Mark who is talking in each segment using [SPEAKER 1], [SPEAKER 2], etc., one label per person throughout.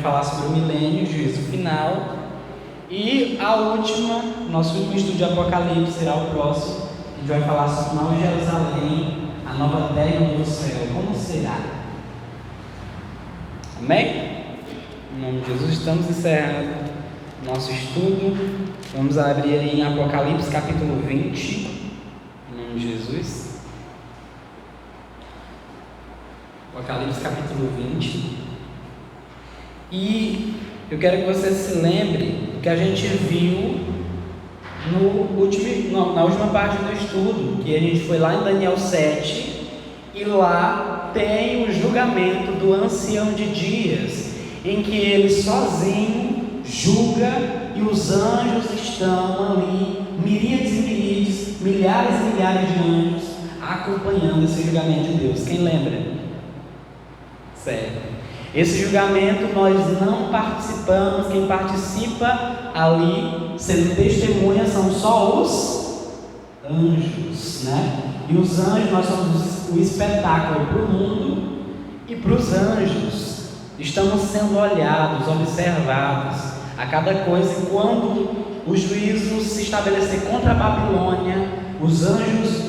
[SPEAKER 1] falar sobre o milênio, o juízo final. E a última, nosso último estudo de Apocalipse será o próximo. A gente vai falar sobre Nova Jerusalém, a nova terra e o novo céu. Como será? Amém? Em nome de Jesus, estamos encerrando nosso estudo. Vamos abrir aí em Apocalipse capítulo 20. Em nome de Jesus. Apocalipse capítulo 20. E eu quero que você se lembre que a gente viu na última parte do estudo, que a gente foi lá em Daniel 7, e lá tem o julgamento do ancião de dias, em que ele sozinho julga e os anjos estão ali, miríades e miríades, milhares e milhares de anjos acompanhando esse julgamento de Deus. Quem lembra? Certo. Esse julgamento nós não participamos. Quem participa ali, sendo testemunha, são só os anjos, né? E os anjos, nós somos o espetáculo para o mundo e para os anjos. Estamos sendo olhados, observados a cada coisa. E quando o juízo se estabelecer contra a Babilônia, os anjos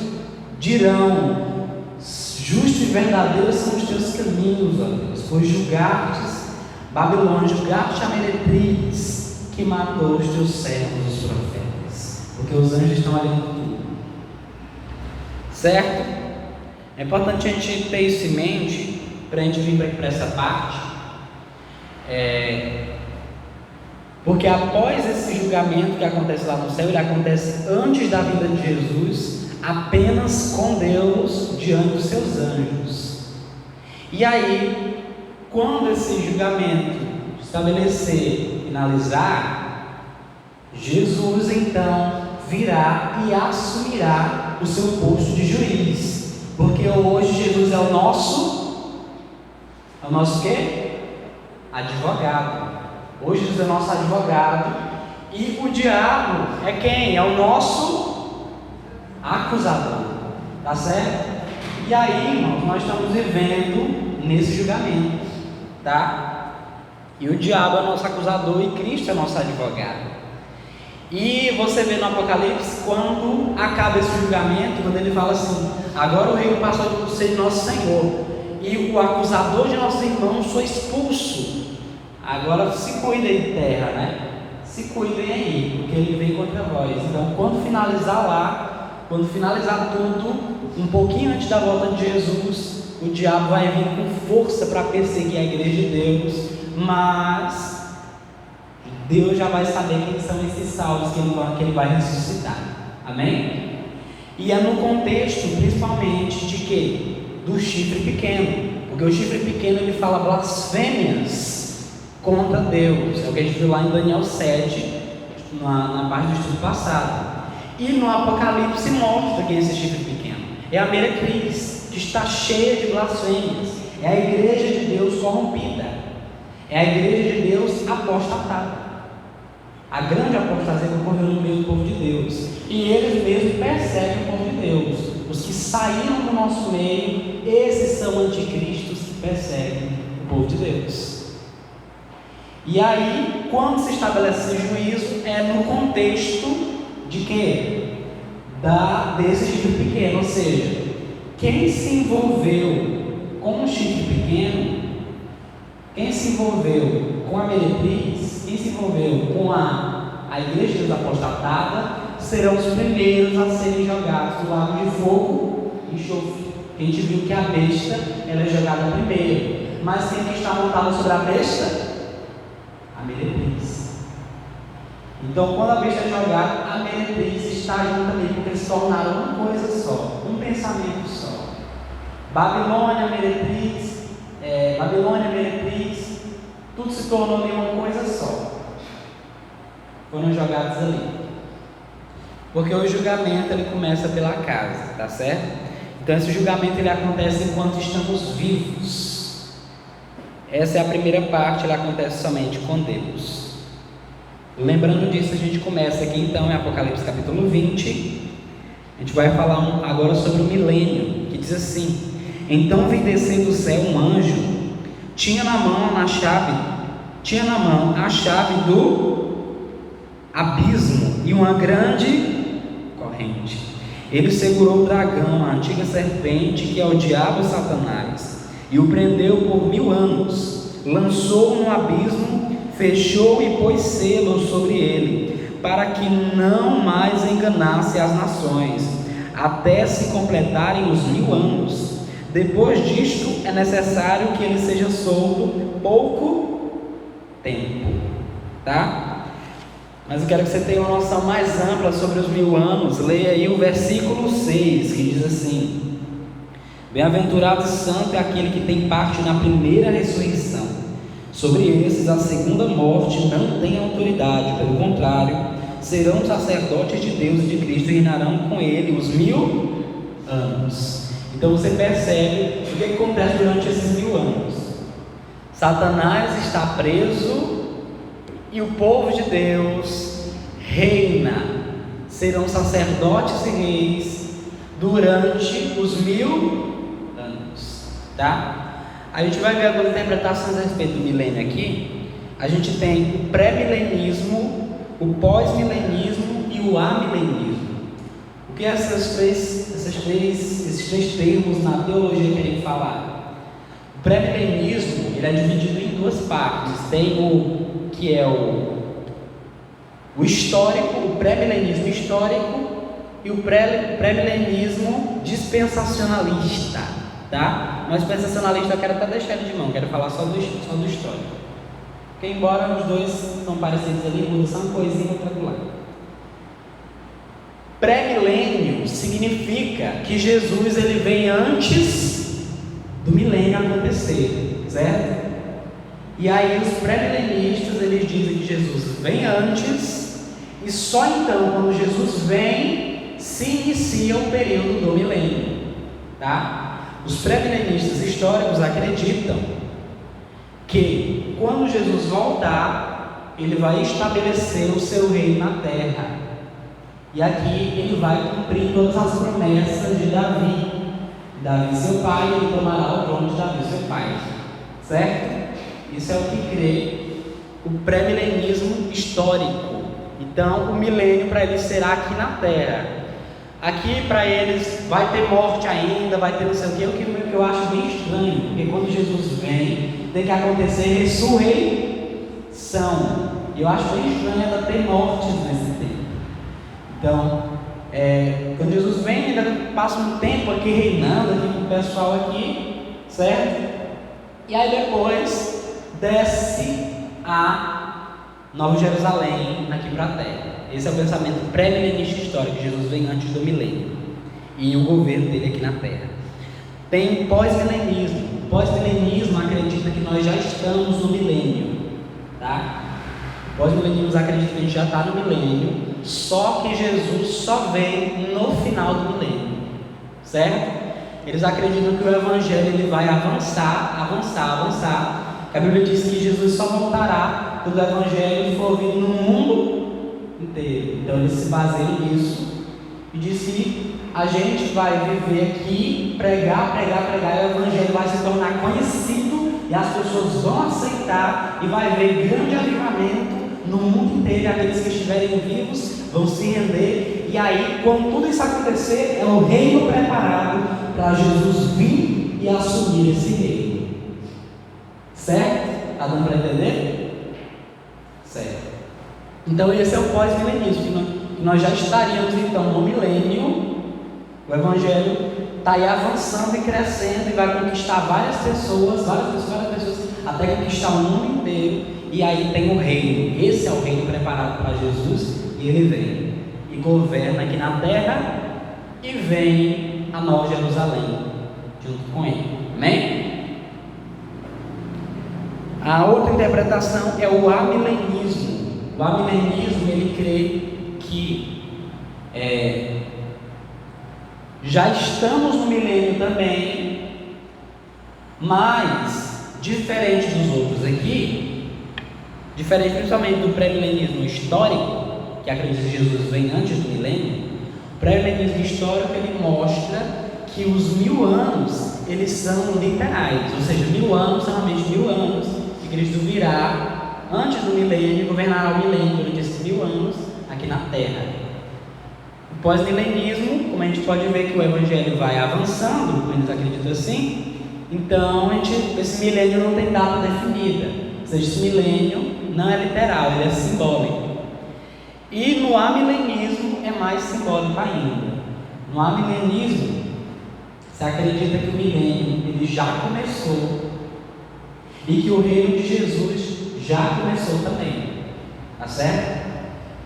[SPEAKER 1] dirão: justo e verdadeiro são os teus caminhos, ó Deus, pois julgastes Babilônia, julgaste a meretriz que matou os teus servos, os profetas, porque os anjos estão olhando tudo, certo? É importante a gente ter isso em mente, para a gente vir para essa parte, porque após esse julgamento que acontece lá no céu, ele acontece antes da vinda de Jesus, apenas com Deus diante dos seus anjos. E aí, quando esse julgamento estabelecer, finalizar, Jesus então virá e assumirá o seu posto de juiz, porque hoje Jesus é o nosso quê? Advogado. Hoje Jesus é nosso advogado, e o diabo é quem? É o nosso acusador, tá certo? E aí, irmãos, nós estamos vivendo nesse julgamento, tá? E o diabo é nosso acusador e Cristo é nosso advogado. E você vê no Apocalipse, quando acaba esse julgamento, quando ele fala assim: agora o reino passou a ser nosso Senhor, e o acusador de nossos irmãos foi expulso. Agora se cuidem, terra, né? Se cuidem aí, porque ele vem contra vós. Então, quando finalizar lá, quando finalizar tudo, um pouquinho antes da volta de Jesus, o diabo vai vir com força para perseguir a igreja de Deus, mas Deus já vai saber quem são esses salvos que ele vai ressuscitar. Amém? E é no contexto, principalmente, de quê? Do chifre pequeno, porque o chifre pequeno ele fala blasfêmias contra Deus. É o que a gente viu lá em Daniel 7, na parte do estudo passado. E no Apocalipse mostra quem é esse chifre pequeno. É a meretriz, que está cheia de blasfêmias. É a igreja de Deus corrompida. É a igreja de Deus apostatada. A grande apostasia que ocorreu no meio do povo de Deus. E eles mesmos perseguem o povo de Deus. Os que saíram do nosso meio, esses são anticristos que perseguem o povo de Deus. E aí, quando se estabelece esse juízo, é no contexto de quê? Desse chifre pequeno, ou seja, quem se envolveu com o chifre pequeno, quem se envolveu com a meretriz, quem se envolveu com a igreja de Deus apostatada, serão os primeiros a serem jogados do lago de fogo e enxofre. A gente viu que a besta ela é jogada primeiro, mas quem está montado sobre a besta? A meretriz. Então, quando a besta é jogada, a meretriz está junto ali, porque eles se tornaram uma coisa só, um pensamento só. Babilônia, meretriz, tudo se tornou ali uma coisa só. Foram jogados ali. Porque o julgamento ele começa pela casa, tá certo? Então, esse julgamento ele acontece enquanto estamos vivos. Essa é a primeira parte, ele acontece somente com Deus. Lembrando disso, a gente começa aqui então em Apocalipse capítulo 20. A gente vai falar agora sobre o milênio, que diz assim: então vi descer do céu um anjo, tinha na mão a chave tinha na mão a chave do abismo e uma grande corrente. Ele segurou o dragão, a antiga serpente, que é o diabo e Satanás, e o prendeu por 1000 anos, lançou-o no abismo, fechou e pôs selo sobre ele, para que não mais enganasse as nações, até se completarem os 1000 anos. Depois disto é necessário que ele seja solto pouco tempo, tá? Mas eu quero que você tenha uma noção mais ampla sobre os 1000 anos. Leia aí o versículo 6, que diz assim: bem-aventurado e santo é aquele que tem parte na primeira ressurreição. Sobre esses a segunda morte não tem autoridade, pelo contrário, serão sacerdotes de Deus e de Cristo e reinarão com ele os 1000 anos. Então você percebe o que acontece durante esses 1000 anos. Satanás está preso e o povo de Deus reina, serão sacerdotes e reis durante os 1000 anos, tá? A gente vai ver algumas interpretações a respeito do milênio aqui. A gente tem o pré-milenismo, o pós-milenismo e o amilenismo. O que esses três termos na teologia querem falar? O pré-milenismo ele é dividido em duas partes. Tem o que é o histórico, o pré-milenismo histórico e o pré-milenismo dispensacionalista, tá? Mas dispensacionalista eu quero até deixar ele de mão, quero falar só do histórico. Porque embora os dois são parecidos ali, mudam só uma coisinha outra do lado. Pré-milênio significa que Jesus ele vem antes do milênio acontecer, certo? E aí os pré-milenistas eles dizem que Jesus vem antes e só então quando Jesus vem se inicia o período do milênio, tá? Os pré-milenistas históricos acreditam que quando Jesus voltar, ele vai estabelecer o seu reino na terra. E aqui ele vai cumprir todas as promessas de Davi. Davi, seu pai, ele tomará o trono de Davi, seu pai. Certo? Isso é o que crê o pré-milenismo histórico. Então, o milênio para eles será aqui na terra. Aqui para eles vai ter morte ainda, vai ter não sei o que, o que eu acho bem estranho, porque quando Jesus vem, tem que acontecer ressurreição. E eu acho bem estranho ainda ter mortes nesse tempo. Então, quando Jesus vem, ainda passa um tempo aqui reinando aqui com o pessoal aqui, certo? E aí depois desce a Nova Jerusalém aqui para a terra. Esse é o pensamento pré-milenista histórico. Jesus vem antes do milênio e o governo dele aqui na terra. Tem o pós-milenismo. O pós-milenismo acredita que nós já estamos no milênio, tá? O pós-milenismo acredita que a gente já está no milênio, só que Jesus só vem no final do milênio, certo? Eles acreditam que o evangelho ele vai avançar. A Bíblia diz que Jesus só voltará quando o evangelho for ouvido no mundo inteiro. Então eles se baseiam nisso e diz que a gente vai viver aqui, pregar, e o evangelho vai se tornar conhecido e as pessoas vão aceitar e vai haver grande avivamento no mundo inteiro, e aqueles que estiverem vivos vão se render. E aí, quando tudo isso acontecer, é o reino preparado para Jesus vir e assumir esse reino. Certo? Está dando para entender? Certo. Então esse é o pós-milenismo, que nós já estaríamos então no milênio. O evangelho está aí avançando e crescendo e vai conquistar várias pessoas, até conquistar o mundo inteiro. E aí tem o reino. Esse é o reino preparado para Jesus, e ele vem e governa aqui na terra, e vem a Nova Jerusalém junto com ele. Amém? A outra interpretação é o amilenismo. O amilenismo ele crê que já estamos no milênio também, mas diferente dos outros aqui, diferente principalmente do pré-milenismo histórico, que acredita que Jesus vem antes do milênio, o pré-milenismo histórico ele mostra que os 1000 anos eles são literais, ou seja, 1000 anos são realmente 1000 anos que Cristo virá antes do milênio, governará o milênio durante esses 1000 anos aqui na Terra. O pós-milenismo, como a gente pode ver que o Evangelho vai avançando, como eles acreditam assim, então esse milênio não tem data definida, ou seja, esse milênio não é literal, ele é simbólico. E no amilenismo é mais simbólico ainda. No amilenismo, se acredita que o milênio ele já começou e que o reino de Jesus já começou também, tá certo?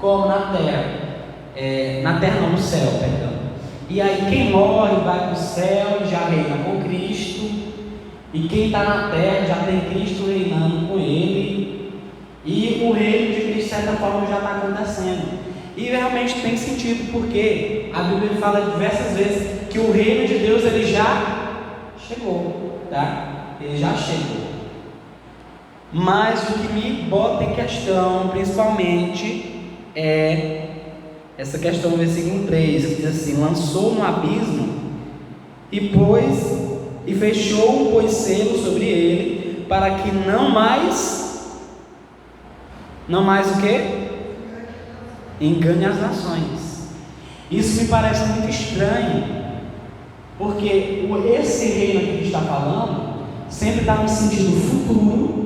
[SPEAKER 1] Como na terra não, no céu, perdão. E aí quem morre vai para o céu e já reina com Cristo, e quem está na terra já tem Cristo reinando com ele, e o reino de Cristo de certa forma já está acontecendo. E realmente tem sentido, porque a Bíblia fala diversas vezes que o reino de Deus ele já chegou, tá? Ele já chegou. Mas o que me bota em questão, principalmente, é essa questão do versículo 3, que diz assim: lançou no abismo e fechou um poiceiro sobre ele, para que não mais o quê? Engane as nações. Isso me parece muito estranho, porque esse reino que a gente está falando sempre está no sentido futuro.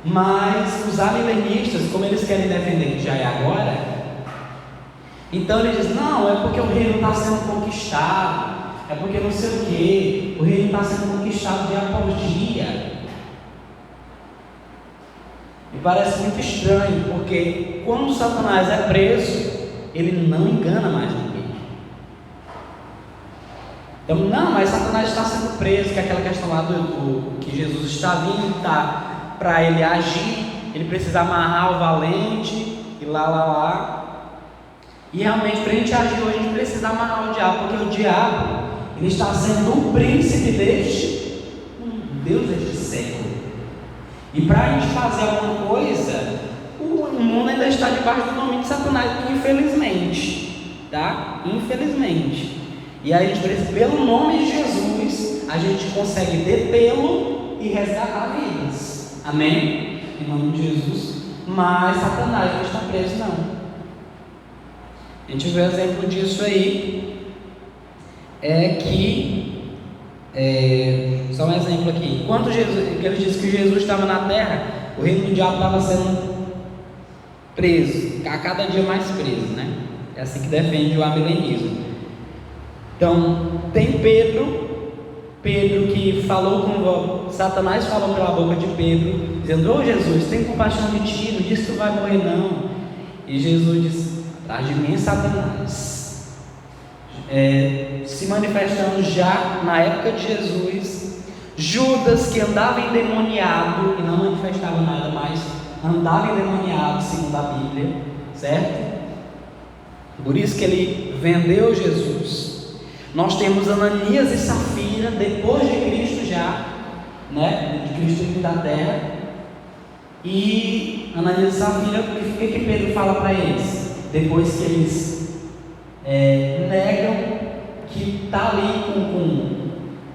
[SPEAKER 1] Mas os amilenistas, como eles querem defender que já é agora, então eles dizem: não, é porque o reino está sendo conquistado, é porque não sei o que, o reino está sendo conquistado dia após dia. Me parece muito estranho, porque quando Satanás é preso, ele não engana mais ninguém. Então, não, mas Satanás está sendo preso, que é aquela questão lá do que Jesus está vindo, tá? Para ele agir, ele precisa amarrar o valente e lá. E realmente, para a gente agir hoje, a gente precisa amarrar o diabo, porque o diabo ele está sendo o príncipe deste Deus deste século. E para a gente fazer alguma coisa, o mundo ainda está debaixo do domínio de Satanás, infelizmente, tá? Infelizmente. E aí a gente precisa, pelo nome de Jesus, a gente consegue detê-lo e resgatar vidas. Amém? Em nome de Jesus. Mas Satanás não está preso, não. A gente vê o exemplo disso aí. Só um exemplo aqui. Enquanto ele disse que Jesus estava na terra, o reino do diabo estava sendo preso, a cada dia mais preso, né? É assim que defende o amilenismo. Então, tem Pedro que falou com Satanás, falou pela boca de Pedro, dizendo: ô Jesus, tem compaixão de ti, não diz que tu vai morrer não. E Jesus disse: traz de mim, Satanás. Se manifestando já na época de Jesus, Judas, que andava endemoniado e não manifestava nada, mas andava endemoniado, segundo a Bíblia, certo? Por isso que ele vendeu Jesus. Nós temos Ananias e Safira, depois de Cristo já, né? De Cristo vir da terra. E Ananias e Safira, o que Pedro fala para eles? Depois que eles negam que está ali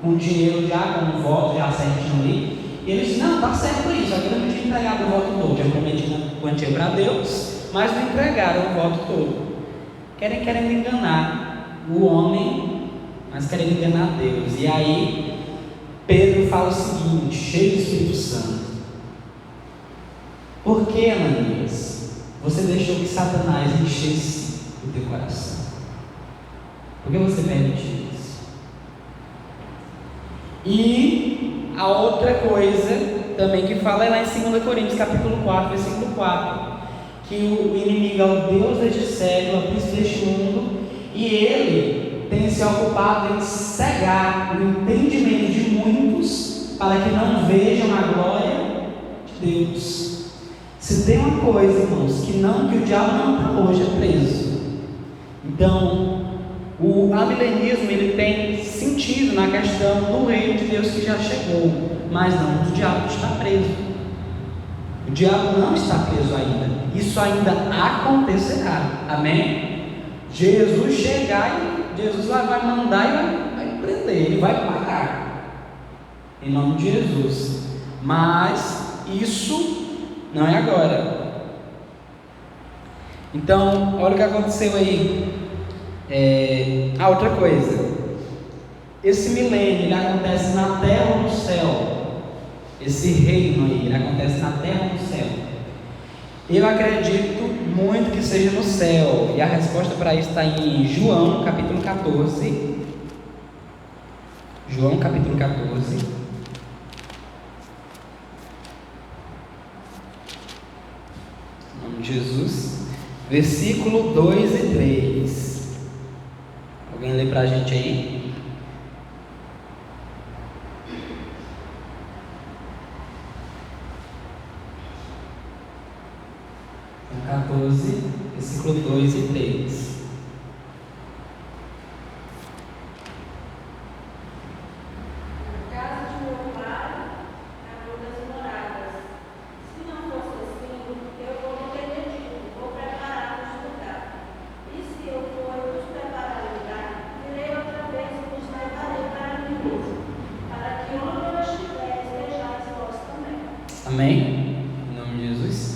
[SPEAKER 1] com dinheiro já, com o voto já certinho ali, e eles dizem: não, está certo isso, aqui não tinha entregado o voto todo, tinha prometido quantia para Deus, mas não entregaram o voto todo. Querem enganar o homem, mas querem enganar Deus. E aí Pedro fala o seguinte, cheio do Espírito Santo: por que, Ananias, você deixou que Satanás enchesse o teu coração? Por que você permitiu isso? E a outra coisa também que fala é lá em 2 Coríntios capítulo 4, versículo 4, que o inimigo é o Deus deste século, é o príncipe deste mundo, e ele tem se ocupado em cegar o entendimento de muitos para que não vejam a glória de Deus. Se tem uma coisa, irmãos, que o diabo não está hoje é preso. Então, o amilenismo ele tem sentido na questão do reino de Deus que já chegou, mas não do diabo que está preso. O diabo não está preso ainda. Isso ainda acontecerá. Amém? Jesus chegar e Jesus vai mandar e vai prender, ele vai pagar. Em nome de Jesus. Mas isso não é agora. Então, olha o que aconteceu aí. Outra coisa. Esse milênio, ele acontece na terra ou no céu? Esse reino aí, ele acontece na terra ou no céu? Eu acredito muito que seja no céu. E a resposta para isso está em João, capítulo 14. João, capítulo 14. Em nome de Jesus. Versículo 2 e 3. Alguém lê para a gente aí? 14, versículo 2 e 3.
[SPEAKER 2] A casa de meu pai é muitas moradas. Se não fosse assim, eu vou ter dito, vou preparar-vos lugar. E se eu for vos preparar lugar, virei outra vez e vos levarei para mim mesmo, para que onde eu estiver, estejais vós também.
[SPEAKER 1] Amém? Em nome de Jesus.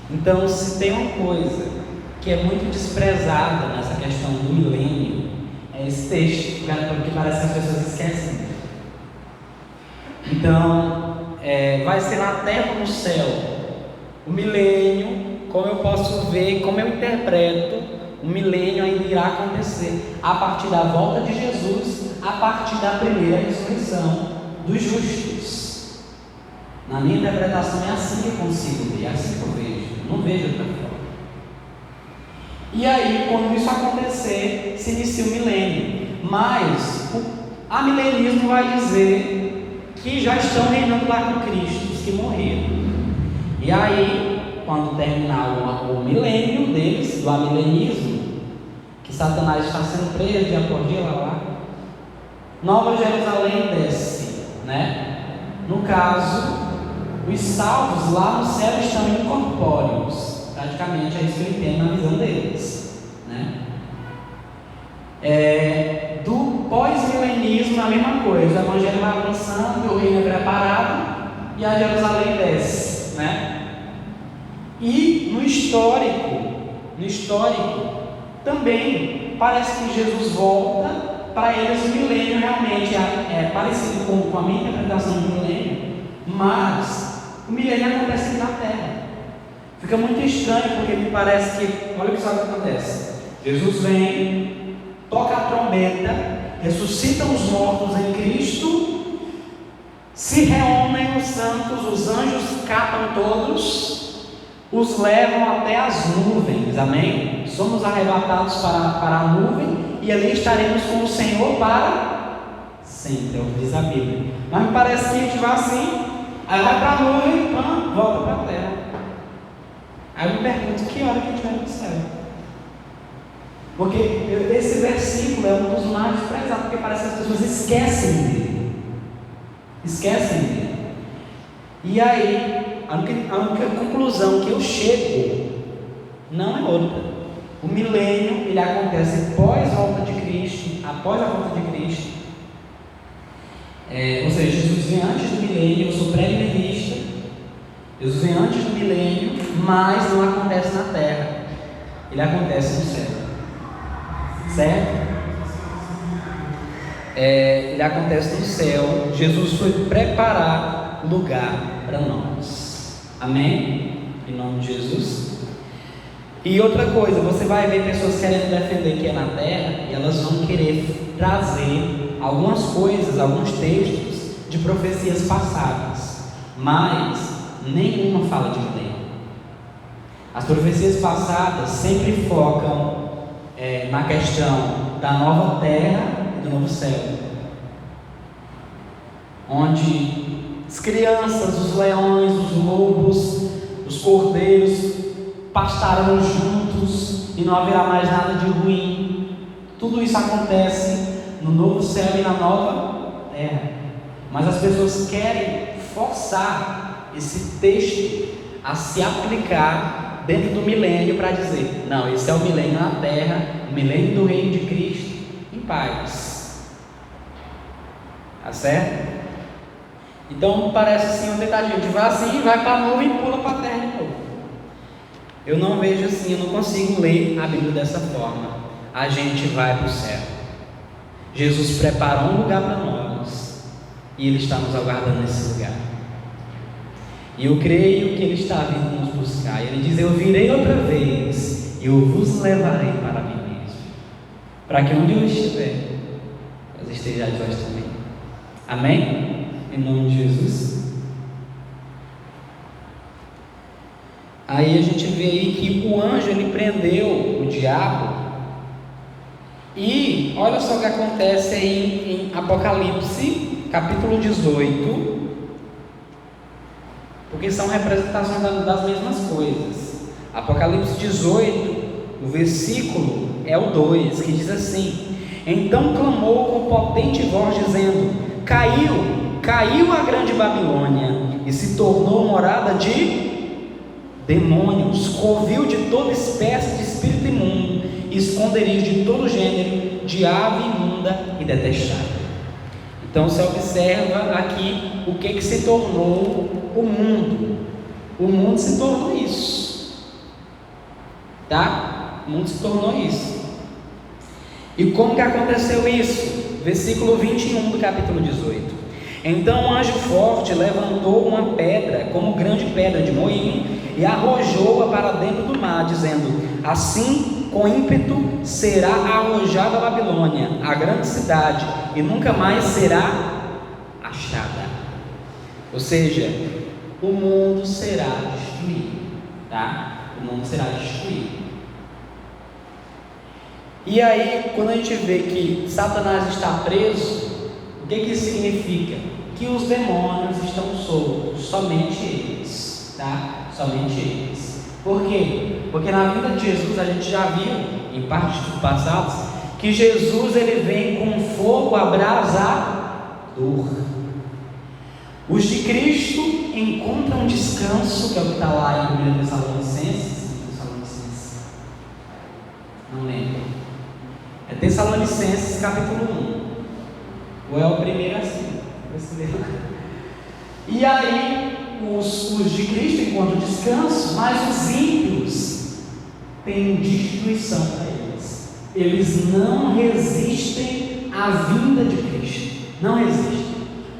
[SPEAKER 1] Então, se tem uma coisa que é muito desprezada nessa questão do milênio, é esse texto, que parece que as pessoas esquecem. Então, vai ser na terra ou no céu? O milênio, como eu posso ver, como eu interpreto, o milênio ainda irá acontecer a partir da volta de Jesus, a partir da primeira ressurreição dos justos. Na minha interpretação é assim que eu consigo ver, é assim que eu vejo, não vejo outra forma. E aí, quando isso acontecer, se inicia o milênio. Mas o amilenismo vai dizer que já estão reinando lá com Cristo, os que morreram. E aí, quando terminar o milênio deles, do amilenismo, que Satanás está sendo preso dia por dia lá, Nova Jerusalém desce, né? No caso, os salvos lá no céu estão incorpóreos. Praticamente é isso que eu entendo na visão deles, né? Do pós-milenismo, a mesma coisa. O evangelho vai avançando, o reino é preparado e a Jerusalém desce, né? E no histórico também parece que Jesus volta. Para eles o milênio realmente é parecido com a minha interpretação do milênio, mas o milênio acontece aqui na terra. Fica muito estranho, porque me parece que, olha o que acontece. Jesus vem, toca a trombeta, ressuscitam os mortos em Cristo, se reúnem os santos, os anjos capam todos, os levam até as nuvens, amém? Somos arrebatados para a nuvem e ali estaremos com o Senhor para sempre, é o que diz a Bíblia. Mas me parece que a gente vai assim, aí vai para a nuvem, volta para a terra. Aí eu me pergunto, que hora que a gente vai no céu? Porque esse versículo é um dos mais desprezados, porque parece que as pessoas esquecem dele. E aí, a única conclusão que eu chego não é outra. O milênio, ele acontece após a volta de Cristo, ou seja, Jesus vem antes do milênio, eu sou pré-milenista. Jesus vem antes do milênio, mas não acontece na terra, ele acontece no céu, certo? Ele acontece no céu. Jesus foi preparar lugar para nós, amém? Em nome de Jesus. E outra coisa, você vai ver pessoas querendo defender que é na terra, e elas vão querer trazer algumas coisas, alguns textos de profecias passadas, mas nenhuma fala de milênio. As profecias passadas sempre focam na questão da nova terra e do novo céu, onde as crianças, os leões, os lobos, os cordeiros pastarão juntos e não haverá mais nada de ruim. Tudo isso acontece no novo céu e na nova terra. Mas as pessoas querem forçar esse texto a se aplicar dentro do milênio para dizer, não, esse é o milênio na terra, o milênio do reino de Cristo em paz. Tá certo? Então parece assim uma tentativa de vai assim, vai para a nuvem e pula para a terra de novo. Eu não vejo assim, eu não consigo ler a Bíblia dessa forma. A gente vai para o céu. Jesus preparou um lugar para nós e Ele está nos aguardando nesse lugar. E eu creio que Ele está vindo nos buscar. Ele diz: eu virei outra vez e eu vos levarei para mim mesmo, para que onde eu estiver, vós estejais vós também. Amém? Em nome de Jesus. Aí a gente vê aí que o anjo, ele prendeu o diabo. E olha só o que acontece aí em Apocalipse, capítulo 18, porque são representações das mesmas coisas. Apocalipse 18, o versículo é o 2, que diz assim: então clamou com potente voz, dizendo: caiu a grande Babilônia, e se tornou morada de demônios, covil de toda espécie de espírito imundo, esconderijo de todo gênero de ave imunda e detestável. Então você observa aqui o que se tornou o mundo. O mundo se tornou isso, tá? O mundo se tornou isso. E como que aconteceu isso? Versículo 21 do capítulo 18. Então o anjo forte levantou uma pedra, como grande pedra de moinho, e arrojou-a para dentro do mar, dizendo: assim, com ímpeto, será arrojada a Babilônia, a grande cidade, e nunca mais será achada. Ou seja, o mundo será destruído, tá? O mundo será destruído. E aí, quando a gente vê que Satanás está preso, o que isso significa? Que os demônios estão soltos, somente eles, tá? Somente eles. Por quê? Porque na vida de Jesus, a gente já viu, em partes passadas, que Jesus ele vem com fogo abrasador. Os de Cristo encontram descanso, que é o que está lá em 1 Tessalonicenses. Não lembro. É Tessalonicenses capítulo 1. Ou é o primeiro assim? E aí, os de Cristo encontram descanso, mas os ímpios têm destruição para eles. Eles não resistem à vinda de Cristo. Não resistem.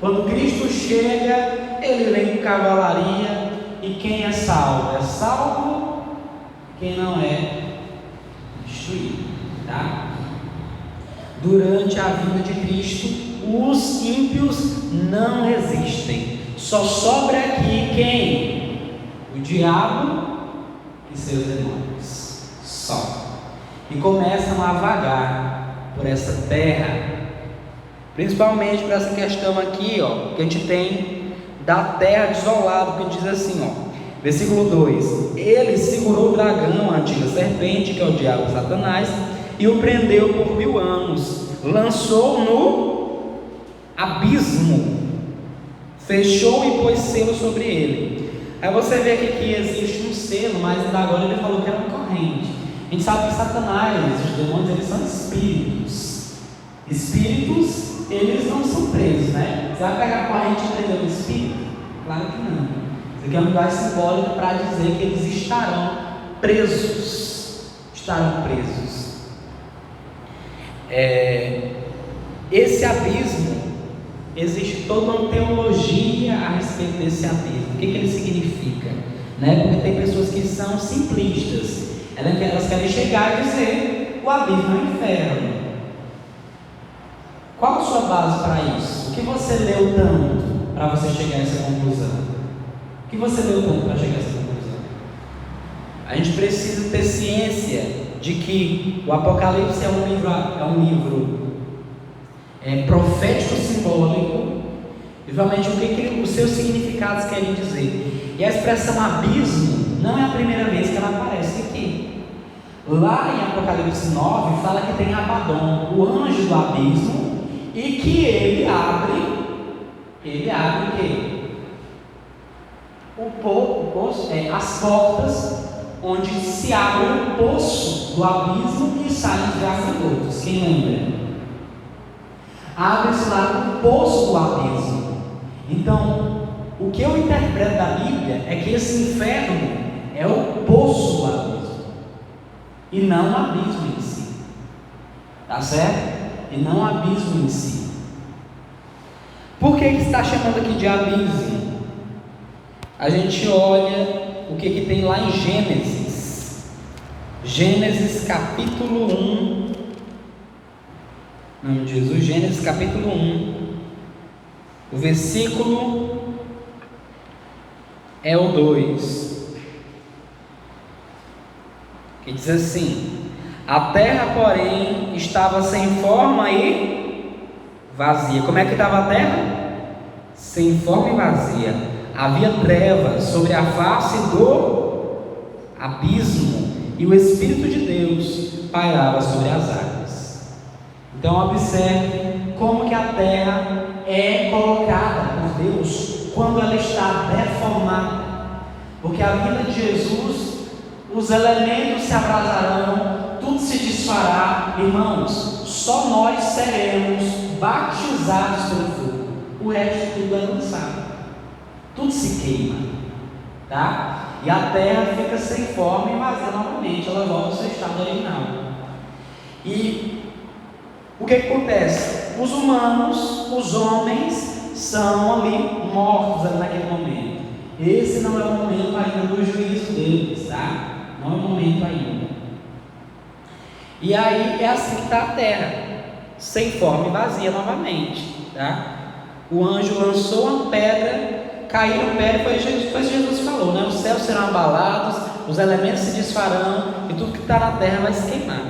[SPEAKER 1] Quando Cristo chega, Ele vem com cavalaria. E quem é salvo? É salvo. Quem não é, destruído, tá? Durante a vinda de Cristo, os ímpios não resistem. Só sobra aqui quem? O diabo e seus demônios. Só. E começam a vagar por essa terra. Principalmente para essa questão aqui, ó, que a gente tem da terra desolada, que diz assim, ó, versículo 2: ele segurou o dragão, a antiga serpente, que é o diabo Satanás, e o prendeu por 1000 anos, lançou no abismo, fechou e pôs selo sobre ele. Aí você vê aqui que existe um selo, mas ainda agora ele falou que era uma corrente. A gente sabe que Satanás, os demônios, eles são espíritos. Espíritos, eles não são presos, né? Você vai pegar a corrente e prender o espírito? Claro que não. Isso aqui é um lugar simbólico para dizer que eles estarão presos. Estarão presos. Esse abismo, existe toda uma teologia a respeito desse abismo. O que ele significa? Né? Porque tem pessoas que são simplistas. Elas querem chegar e dizer: o abismo é o inferno. Qual a sua base para isso? O que você leu tanto para você chegar a essa conclusão? O que você leu tanto para chegar a essa conclusão? A gente precisa ter ciência de que o Apocalipse é um livro profético simbólico, e realmente o que os seus significados querem dizer. E a expressão abismo não é a primeira vez que ela aparece aqui. Lá em Apocalipse 9 fala que tem Abaddon, o anjo do abismo, e que ele abre o quê? As portas onde se abre o poço do abismo e saem os gafanhotos. Quem lembra? Abre-se lá o poço do abismo. Então, o que eu interpreto da Bíblia é que esse inferno é o poço do abismo, e não o abismo em si, tá certo? E não o abismo em si. Por que está chamando aqui de abismo? A gente olha o que tem lá em Gênesis. Gênesis capítulo 1. Em nome de Jesus, Gênesis capítulo 1. O versículo é o 2. Que diz assim: a terra, porém, estava sem forma e vazia. Como é que estava a terra? Sem forma e vazia. Havia trevas sobre a face do abismo, e o Espírito de Deus pairava sobre as águas. Então observe como que a terra é colocada por Deus quando ela está deformada, porque a vinda de Jesus, os elementos se abrasarão, tudo se desfará. Irmãos, só nós seremos batizados pelo fogo, o resto tudo é lançado, tudo se queima, tá? E a terra fica sem forma e vazia novamente, ela volta ao seu estado original. E o que acontece? Os humanos, os homens, são ali mortos ali naquele momento. Esse não é o momento ainda do juízo deles, tá? Não é o momento ainda. E aí é assim que está a terra, sem forma e vazia novamente, tá? O anjo lançou uma pedra, caiu no pé, foi Jesus falou, né? Os céus serão abalados, os elementos se desfarão e tudo que está na terra vai se queimar.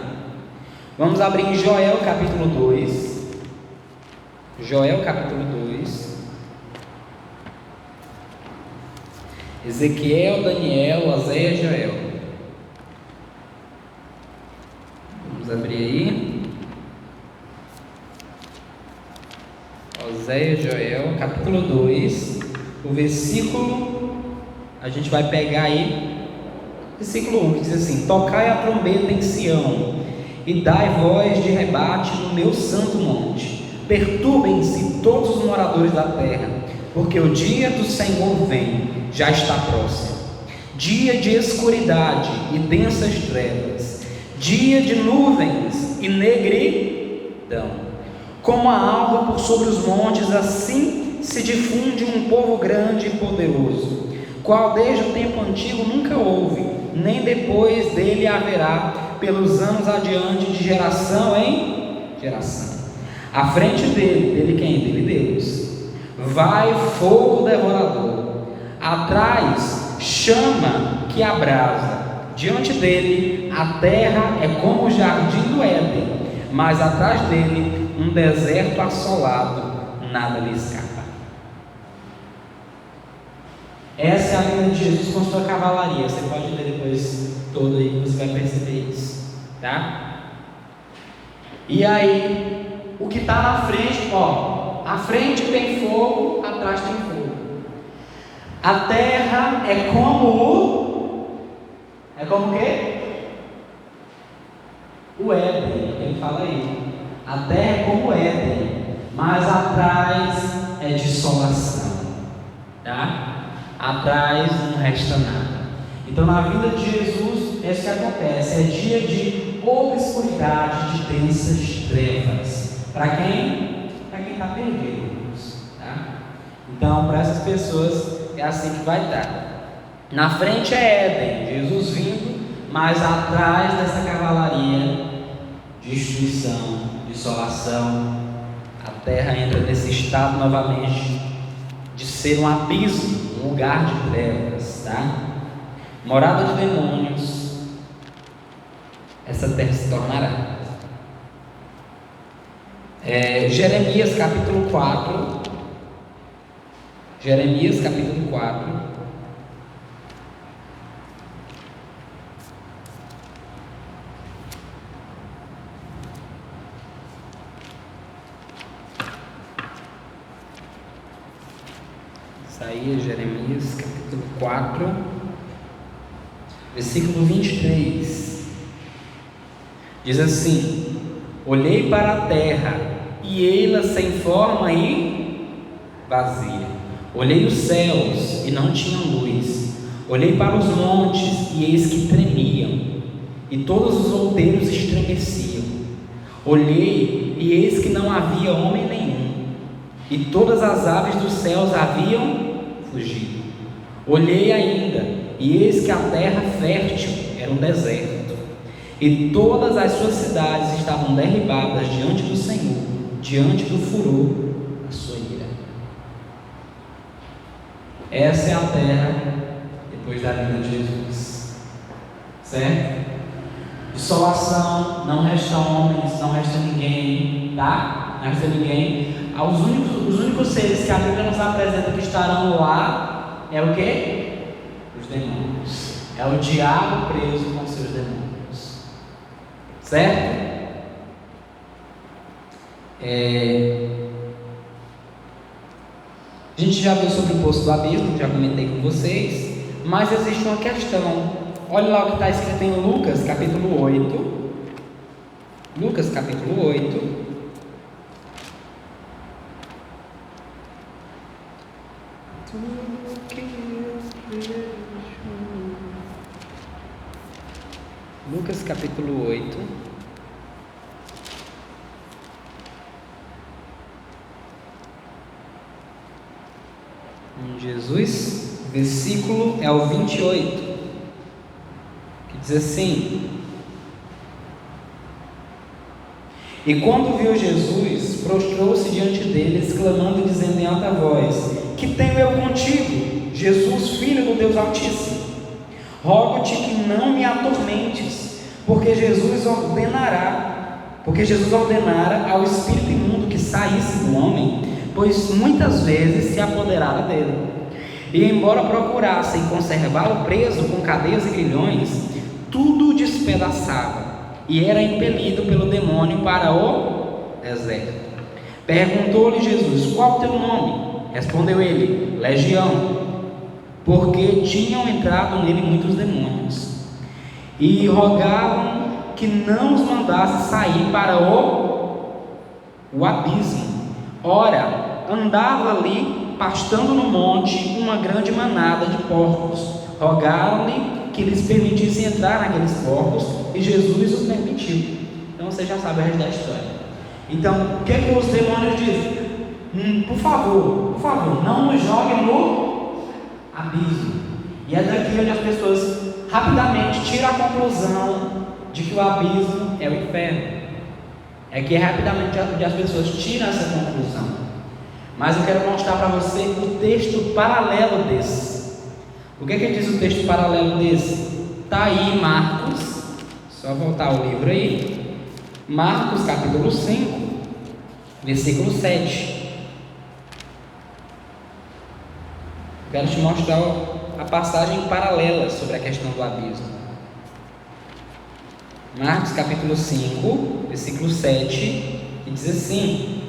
[SPEAKER 1] Vamos abrir em Joel capítulo 2. Joel capítulo 2. Ezequiel, Daniel, Oséias, Joel. Vamos abrir aí. Oséias, Joel, capítulo 2. O versículo, a gente vai pegar aí, versículo 1, que diz assim: tocai a trombeta em Sião, e dai voz de rebate no meu santo monte. Perturbem-se todos os moradores da terra, porque o dia do Senhor vem, já está próximo. Dia de escuridade e densas trevas, dia de nuvens e negridão. Como a alva por sobre os montes, assim se difunde um povo grande e poderoso, qual desde o tempo antigo nunca houve, nem depois dele haverá, pelos anos adiante, de geração em geração. À frente dele quem? Dele Deus. Vai fogo devorador, atrás chama que abrasa. Diante dele a terra é como o jardim do Éden, mas atrás dele um deserto assolado, nada lhe escapa. Essa é a vinda de Jesus com sua cavalaria. Você pode ler depois todo aí, você vai perceber isso, tá? E aí, o que está na frente, ó, à frente tem fogo, atrás tem fogo. A terra é como o quê? O Éden, ele fala aí. A terra é como o Éden, mas atrás é dissolação, tá? Atrás não resta nada. Então na vida de Jesus é isso que acontece, é dia de obscuridade, de densas trevas. Para quem? Para quem está perdido, tá? Então para essas pessoas é assim que vai estar. Na frente é Éden, Jesus vindo, mas atrás dessa cavalaria, destruição, dissolação. A terra entra nesse estado novamente de ser um abismo, um lugar de trevas, tá? Morada de demônios. Essa terra se tornará. Jeremias capítulo 4. Jeremias capítulo 4. Isaías, Jeremias capítulo 4, versículo 23, diz assim: olhei para a terra, e ela sem forma e vazia. Olhei os céus e não tinham luz. Olhei para os montes e eis que tremiam, e todos os outeiros estremeciam. Olhei e eis que não havia homem nenhum, e todas as aves dos céus haviam fugido. Olhei ainda, e eis que a terra fértil era um deserto, e todas as suas cidades estavam derribadas diante do Senhor, diante do furor da sua ira. Essa é a terra depois da vinda de Jesus, certo? Desolação, não resta homens, não resta ninguém, tá? Não resta ninguém. Os únicos seres que a Bíblia nos apresenta que estarão lá é o quê? Os demônios. É o diabo preso com seus demônios, certo? A gente já viu sobre o poço do abismo, já comentei com vocês, mas existe uma questão. Olha lá o que está escrito em Lucas capítulo 8. Lucas capítulo 8. Lucas capítulo 8. Jesus, versículo é o 28, que diz assim: E quando viu Jesus, prostrou-se diante dele, exclamando e dizendo em alta voz: Que tenho eu contigo, Jesus, Filho do Deus Altíssimo? Rogo-te que não me atormentes, porque Jesus ordenara ao espírito imundo que saísse do homem, pois muitas vezes se apoderara dele. E embora procurassem conservá-lo preso com cadeias e grilhões, tudo o despedaçava, e era impelido pelo demônio para o deserto. Perguntou-lhe Jesus: Qual o teu nome? Respondeu ele: Legião, porque tinham entrado nele muitos demônios, e rogavam que não os mandasse sair para o abismo. Ora, andava ali, pastando no monte, uma grande manada de porcos. Rogaram-lhe que lhes permitissem entrar naqueles porcos, e Jesus o permitiu. Então você já sabe o resto da história. Então, o que os demônios dizem? Por favor, não nos joguem no abismo. E é daqui onde as pessoas rapidamente tiram a conclusão de que o abismo é o inferno. É que rapidamente as pessoas tiram essa conclusão. Mas eu quero mostrar para você o texto paralelo desse. O que diz o texto paralelo desse? Está aí em Marcos, só voltar o livro aí. Marcos capítulo 5, versículo 7. Quero te mostrar a passagem paralela sobre a questão do abismo. Marcos capítulo 5, versículo 7, que diz assim: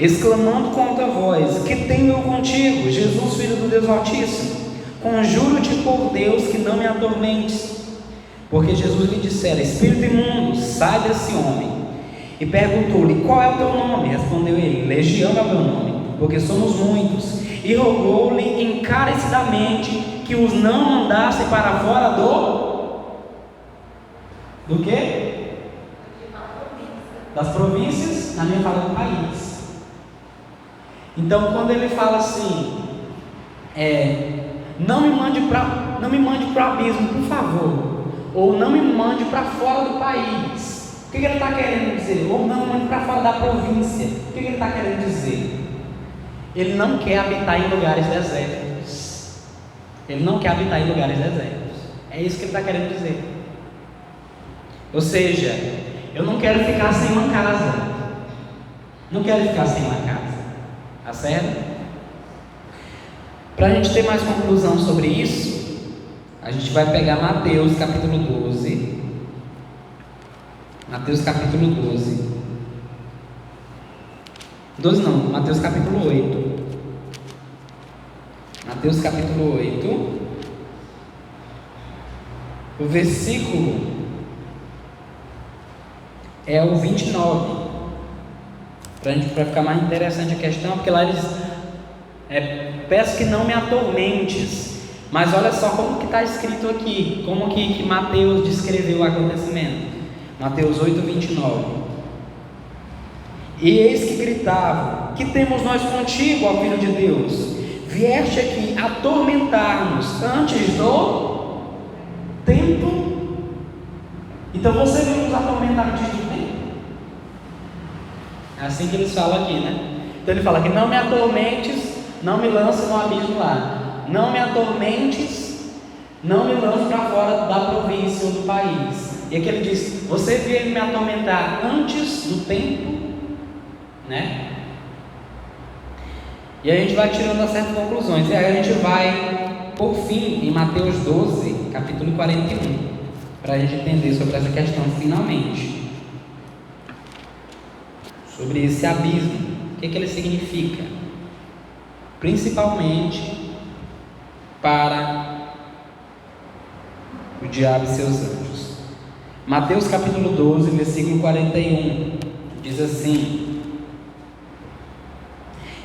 [SPEAKER 1] exclamando com alta voz: Que tenho eu contigo, Jesus, Filho do Deus Altíssimo? Conjuro-te por Deus que não me atormentes. Porque Jesus lhe dissera: Espírito imundo, sai desse homem. E perguntou-lhe: Qual é o teu nome? Respondeu ele: Legião é o meu nome, porque somos muitos. E rogou-lhe encarecidamente que os não mandasse para fora do quê? Das províncias, na minha fala do país. Então, quando ele fala assim, não me mande para o abismo, por favor, ou não me mande para fora do país, o que ele está querendo dizer? Ou não me mande para fora da província, o que ele está querendo dizer? Ele não quer habitar em lugares desertos. Ele não quer habitar em lugares desertos. É isso que ele está querendo dizer. Ou seja, eu não quero ficar sem uma casa. Não quero ficar sem uma casa. Tá certo? Para a gente ter mais conclusão sobre isso, a gente vai pegar Mateus capítulo 12. Mateus capítulo 12. 12 não, Mateus capítulo 8. Mateus capítulo 8. O versículo é o 29. Para ficar mais interessante a questão, porque lá Peço que não me atormentes. Mas olha só como que está escrito aqui, como que Mateus descreveu o acontecimento. Mateus 8:29. E eis que gritavam: que temos nós contigo, ó Filho de Deus? Vieste aqui atormentar-nos antes do tempo? Então você veio nos atormentar antes do tempo? É assim que eles falam aqui, né? Então ele fala que não me atormentes, não me lance no abismo lá. Não me atormentes, não me lance para fora da província ou do país. E aqui ele diz: você veio me atormentar antes do tempo, né? E aí a gente vai tirando certas conclusões. E aí a gente vai, por fim, em Mateus 12, capítulo 41, para a gente entender sobre essa questão finalmente. Sobre esse abismo, o que ele significa? Principalmente para o diabo e seus anjos. Mateus capítulo 12, versículo 41, diz assim: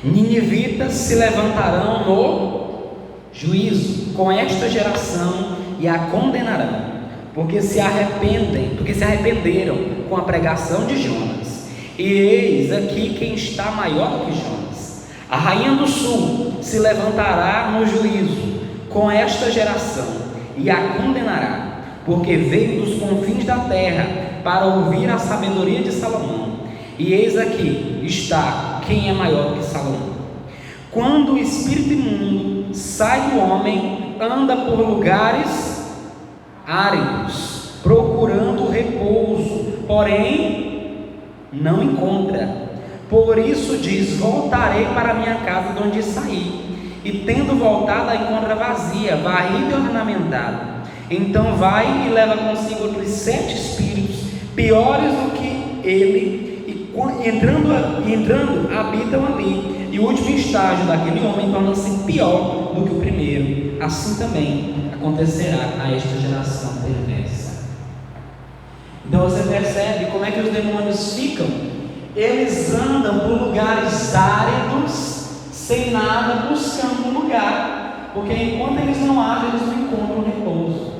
[SPEAKER 1] ninivitas se levantarão no juízo com esta geração e a condenarão, porque se arrependeram com a pregação de Jonas. E eis aqui quem está maior do que Jonas. A rainha do sul se levantará no juízo com esta geração e a condenará, porque veio dos confins da terra para ouvir a sabedoria de Salomão. E eis aqui está quem é maior do que Salomão. Quando o espírito imundo sai do homem, anda por lugares áridos, procurando repouso, porém não encontra. Por isso diz: voltarei para a minha casa de onde saí. E tendo voltado, a encontra vazia, varrida e ornamentada. Então vai e leva consigo outros 7 espíritos, piores do que ele, e entrando habitam ali. E o último estágio daquele homem torna-se pior do que o primeiro. Assim também acontecerá a esta geração perversa. Então você percebe como é que os demônios ficam? Eles andam por lugares áridos, sem nada, buscando um lugar, porque enquanto eles não acham, eles não encontram repouso.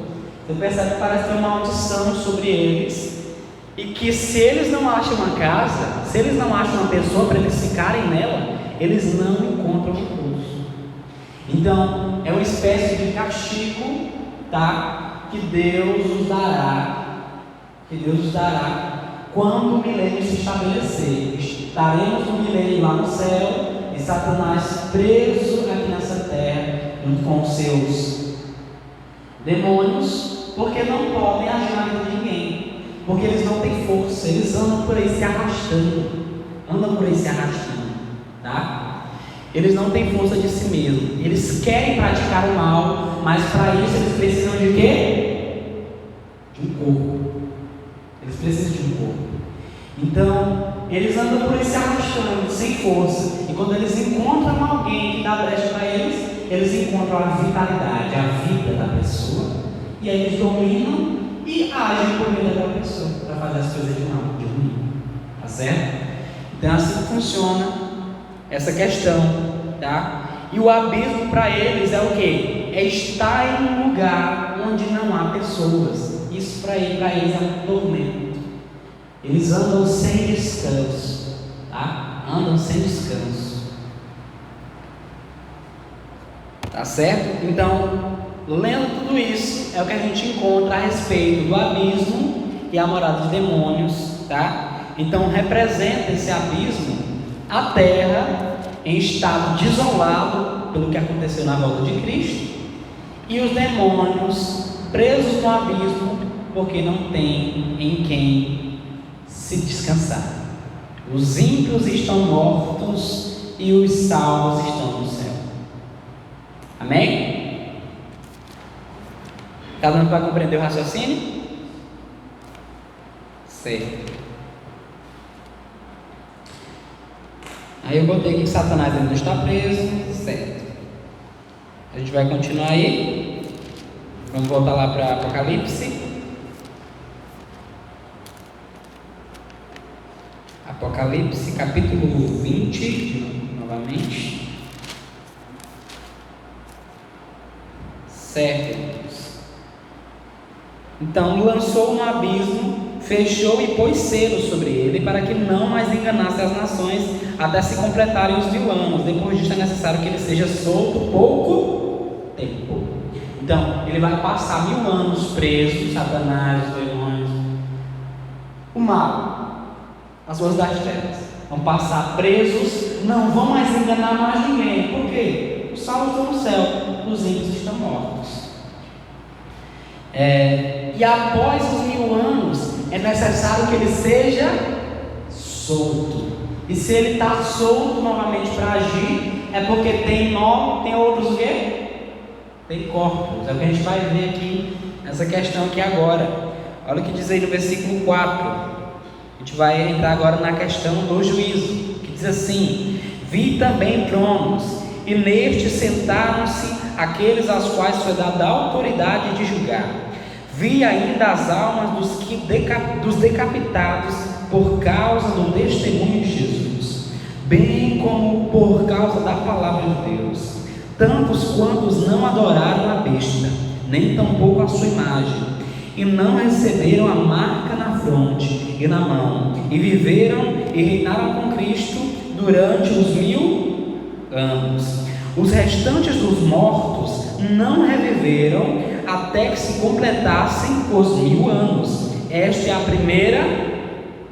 [SPEAKER 1] Você percebe que parece ter uma maldição sobre eles, e que se eles não acham uma casa, se eles não acham uma pessoa para eles ficarem nela, eles não encontram repouso. Então é uma espécie de castigo, tá? Que Deus nos dará quando o milênio se estabelecer. Estaremos no milênio lá no céu, e Satanás preso aqui nessa terra, junto com os seus demônios, porque não podem agir na vida de ninguém, porque eles não têm força, eles andam por aí se arrastando, tá? Eles não têm força de si mesmos, eles querem praticar o mal, mas para isso eles precisam de quê? De um corpo. Eles precisam de um corpo. Então, eles andam por aí se arrastando, sem força. E quando eles encontram alguém que dá brecha para eles encontram a vitalidade, a vida da pessoa. E aí eles dominam e agem por meio daquela pessoa para fazer as coisas de mal, de ruim. Tá certo? Então, é assim que funciona essa questão, tá? E o abismo para eles é o quê? É estar em um lugar onde não há pessoas. Isso para eles é um tormento. Eles andam sem descanso, tá? Andam sem descanso. Tá certo? Então, lendo tudo isso, é o que a gente encontra a respeito do abismo e a morada de demônios, tá? Então, representa esse abismo a terra em estado desolado pelo que aconteceu na volta de Cristo, e os demônios presos no abismo porque não tem em quem se descansar. Os ímpios estão mortos e os salvos estão no céu. Amém? Está dando para compreender o raciocínio? Certo. Aí eu botei aqui que Satanás ainda não está preso. Certo. A gente vai continuar aí. Vamos voltar lá para Apocalipse. Apocalipse capítulo 20, novamente. certo, irmãos? Então lançou no abismo, fechou e pôs selo sobre ele, para que não mais enganasse as nações, até se completarem os 1000 anos. Depois disso é necessário que ele seja solto pouco tempo. Então, ele vai passar 1000 anos preso, Satanás, os demônios, o mal, as forças das trevas. Vão passar presos, não vão mais enganar mais ninguém. Por quê? Os salvos estão no céu, os ímpios estão mortos. E após os 1000 anos, é necessário que ele seja solto. E se ele está solto novamente para agir, é porque tem outros o quê? Tem corpos. É o que a gente vai ver aqui nessa questão aqui agora. Olha o que diz aí no versículo 4. A gente vai entrar agora na questão do juízo, que diz assim: vi também tronos, e nestes sentaram-se aqueles aos quais foi dada a autoridade de julgar. Vi ainda as almas dos decapitados por causa do testemunho de Jesus, bem como por causa da palavra de Deus, tantos quantos não adoraram a besta, nem tampouco a sua imagem, e não receberam a marca na fronte e na mão, e viveram e reinaram com Cristo durante os 1000 anos. Os restantes dos mortos não reviveram até que se completassem os 1000 anos. Esta é a primeira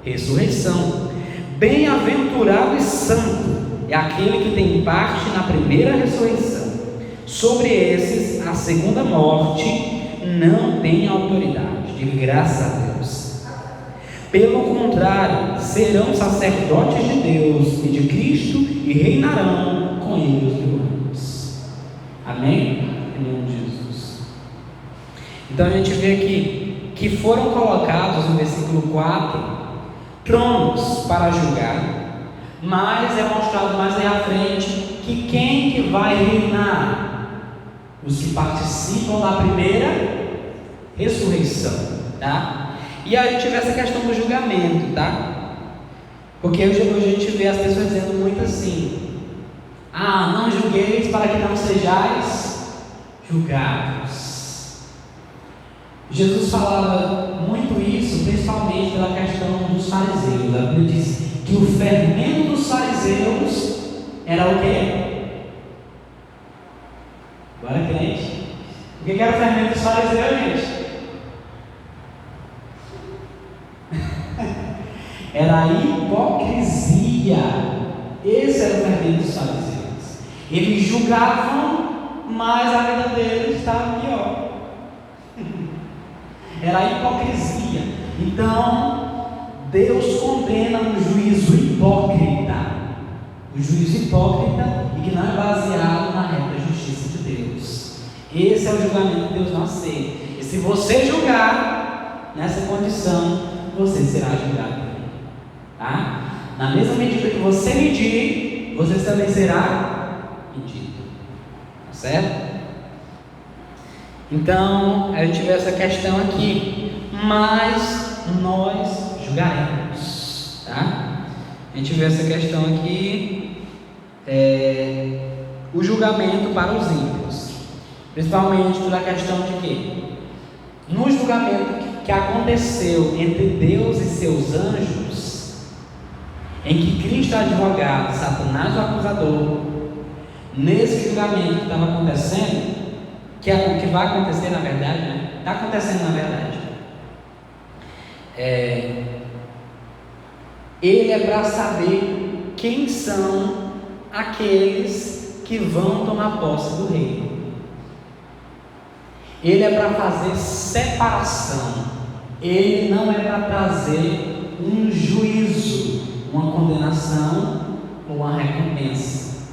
[SPEAKER 1] ressurreição. Bem-aventurado e santo é aquele que tem parte na primeira ressurreição. Sobre esses, a segunda morte não tem autoridade. Diga graças a Deus. Pelo contrário, serão sacerdotes de Deus e de Cristo e reinarão com ele os 1000 anos. Amém? Em nome de Jesus. Então a gente vê aqui que foram colocados no versículo 4 tronos para julgar, mas é mostrado mais aí à frente que quem que vai reinar? Os que participam da primeira ressurreição, tá? E aí a gente vê essa questão do julgamento, tá? Porque hoje a gente vê as pessoas dizendo muito assim: não julgueis para que não sejais julgados. Jesus falava muito isso, principalmente pela questão dos fariseus. A Bíblia diz que o fermento dos fariseus era o quê? Agora, crente, o que era o fermento dos fariseus, gente? Era a hipocrisia. Esse era o fermento dos fariseus. Eles julgavam, mas a vida deles estava pior. Era a hipocrisia. Então Deus condena um juízo hipócrita, o juízo hipócrita e que não é baseado na reta justiça de Deus. Esse é o julgamento que Deus não aceita. E se você julgar nessa condição, você será julgado, tá? Na mesma medida que você medir, você também será medido, tá certo? Então, a gente vê essa questão aqui, mas nós julgaremos, tá? A gente vê essa questão aqui, o julgamento para os ímpios, principalmente pela questão de que, no julgamento que aconteceu entre Deus e seus anjos, em que Cristo é advogado, Satanás o acusador, nesse julgamento que estava acontecendo, que é o que vai acontecer na verdade, né? Está acontecendo na verdade. Ele é para saber quem são aqueles que vão tomar posse do reino. Ele é para fazer separação. Ele não é para trazer um juízo, uma condenação ou uma recompensa,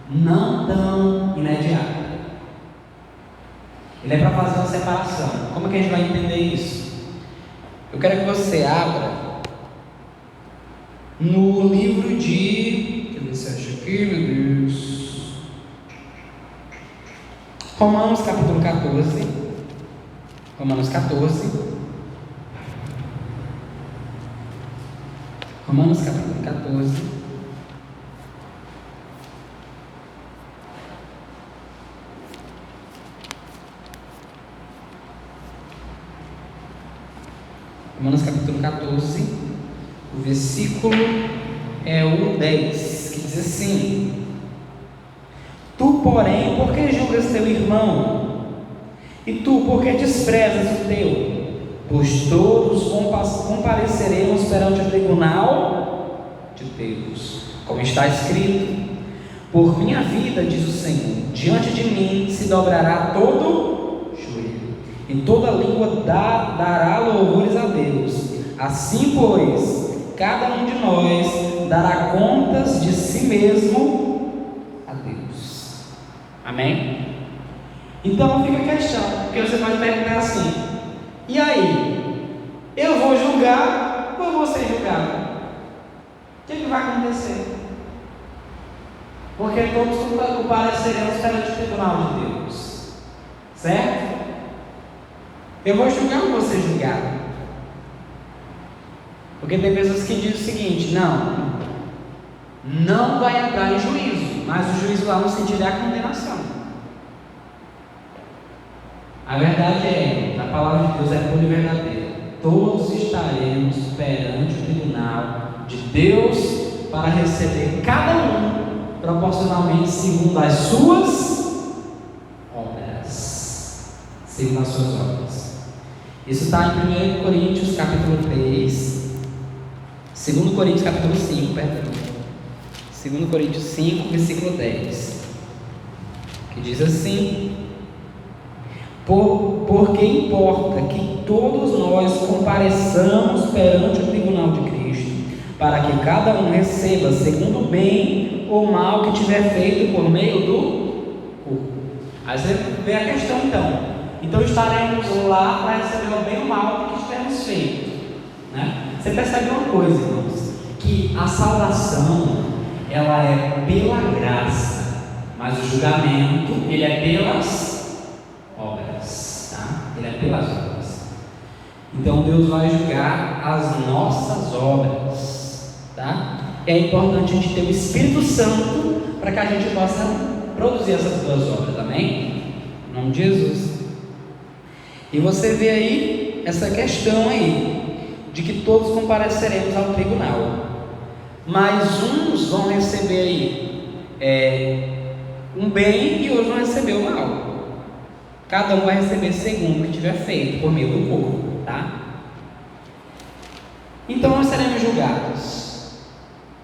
[SPEAKER 1] não tão imediata. Ele é para fazer uma separação. Como é que a gente vai entender isso? Eu quero que você abra no livro de... Deixa eu ver se acha aqui, meu Deus. Romanos capítulo 14. Romanos 14. Romanos capítulo 14. Romanos capítulo 14, o versículo é o 10, que diz assim: Tu, porém, por que julgas teu irmão? E tu, por que desprezas o teu? Pois todos compareceremos perante o tribunal de Deus, como está escrito: Por minha vida, diz o Senhor, diante de mim se dobrará todo joelho, e toda língua dará louvores a Deus. Assim, pois, cada um de nós dará contas de si mesmo a Deus. Amém? Então fica a questão, porque você pode perguntar assim: e aí? Eu vou julgar ou eu vou ser julgado? O que vai acontecer? Porque todos compareceremos perante o tribunal de Deus, certo? Eu vou julgar ou vou ser julgado? Porque tem pessoas que dizem o seguinte: não vai entrar em juízo, mas o juízo lá no sentido é a condenação. A verdade é, a palavra de Deus é pura e verdadeira. Todos estaremos perante o tribunal de Deus para receber cada um proporcionalmente segundo as suas obras. Segundo as suas obras. Isso está em 1 Coríntios capítulo 3, 2 Coríntios capítulo 5, perdão. 2 Coríntios 5, versículo 10, que diz assim: Porque importa que todos nós compareçamos perante o tribunal de Cristo, para que cada um receba segundo o bem ou mal que tiver feito por meio do corpo. Aí você vê a questão então estaremos lá para receber o bem ou mal que tivermos feito, né? Você percebe uma coisa, irmãos, que a salvação ela é pela graça, mas o julgamento ele é pelas obras, tá? Ele é pelas obras. Então Deus vai julgar as nossas obras, tá? É importante a gente ter o Espírito Santo para que a gente possa produzir essas duas obras, amém? Em nome de Jesus. E você vê aí essa questão aí de que todos compareceremos ao tribunal, mas uns vão receber aí um bem e outros vão receber o mal. Cada um vai receber segundo o que tiver feito por meio do corpo, tá? Então nós seremos julgados.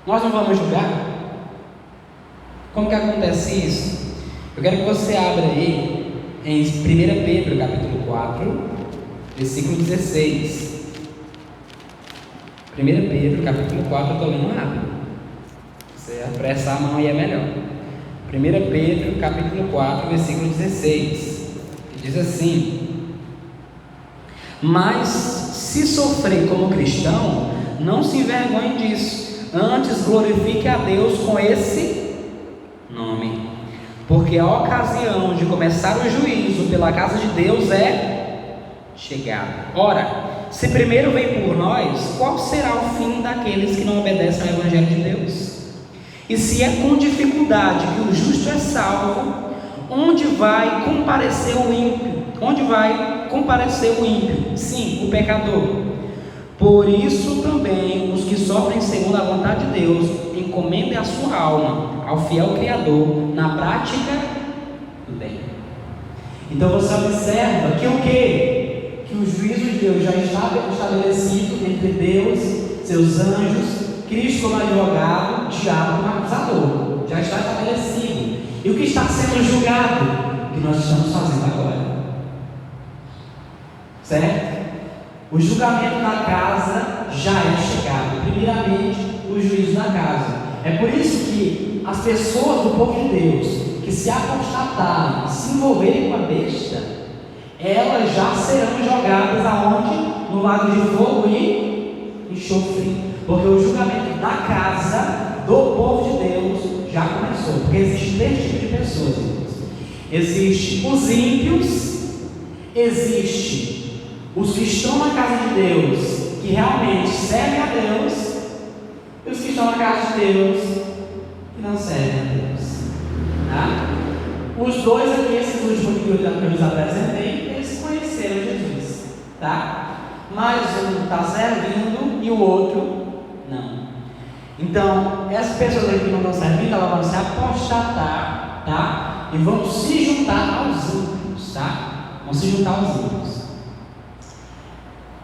[SPEAKER 1] Nós não vamos julgar? Como que acontece isso? Eu quero que você abra aí em 1 Pedro capítulo 4, versículo 16. 1 Pedro capítulo 4, eu estou lendo rápido. Se você apressar a mão aí é melhor. 1 Pedro capítulo 4, versículo 16, que diz assim: Mas se sofrer como cristão, não se envergonhe disso, antes glorifique a Deus com esse nome, porque a ocasião de começar o juízo pela casa de Deus é chegada. Ora, se primeiro vem por nós, qual será o fim daqueles que não obedecem ao Evangelho de Deus? E se é com dificuldade que o justo é salvo, onde vai comparecer o ímpio? Onde vai comparecer o ímpio? Sim, o pecador. Por isso também os que sofrem segundo a vontade de Deus encomendem a sua alma ao fiel Criador na prática do bem. Então você observa que o quê? Que o juízo de Deus já está estabelecido entre Deus, seus anjos, Cristo como advogado, diabo como acusador. Já está estabelecido. E o que está sendo julgado? O que nós estamos fazendo agora. Certo? O julgamento da casa já é chegado. Primeiramente, o juízo da casa. É por isso que as pessoas do povo de Deus que se apostatarem, se envolverem com a besta, elas já serão jogadas aonde? No lago de fogo e enxofre. Porque o julgamento da casa do povo de Deus já começou. Porque existem três tipos de pessoas, irmãos. Existem os ímpios, existe os que estão na casa de Deus, que realmente servem a Deus, e os que estão na casa de Deus, que não servem a Deus. Tá? Os dois aqui, esses últimos que eu lhes apresentei, eles conheceram Jesus. Tá? mas um está servindo e o outro não. Então, essas pessoas aqui que não estão servindo, elas vão se apostatar, tá? E vão se juntar aos ímpios, tá? Vão se juntar aos ímpios.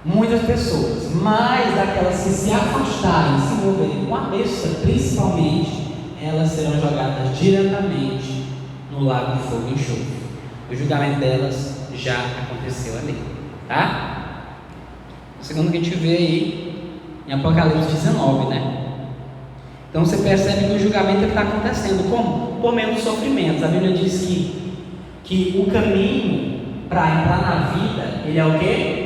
[SPEAKER 1] Muitas pessoas, mas daquelas que se afastarem, se envolverem com a besta, principalmente, elas serão jogadas diretamente no lago de fogo e enxofre. O julgamento delas já aconteceu ali, tá? O segundo que a gente vê aí em Apocalipse 19, né? Então você percebe que o julgamento está acontecendo como? Por meio dos sofrimentos. A Bíblia diz que o caminho para entrar na vida, ele é o quê?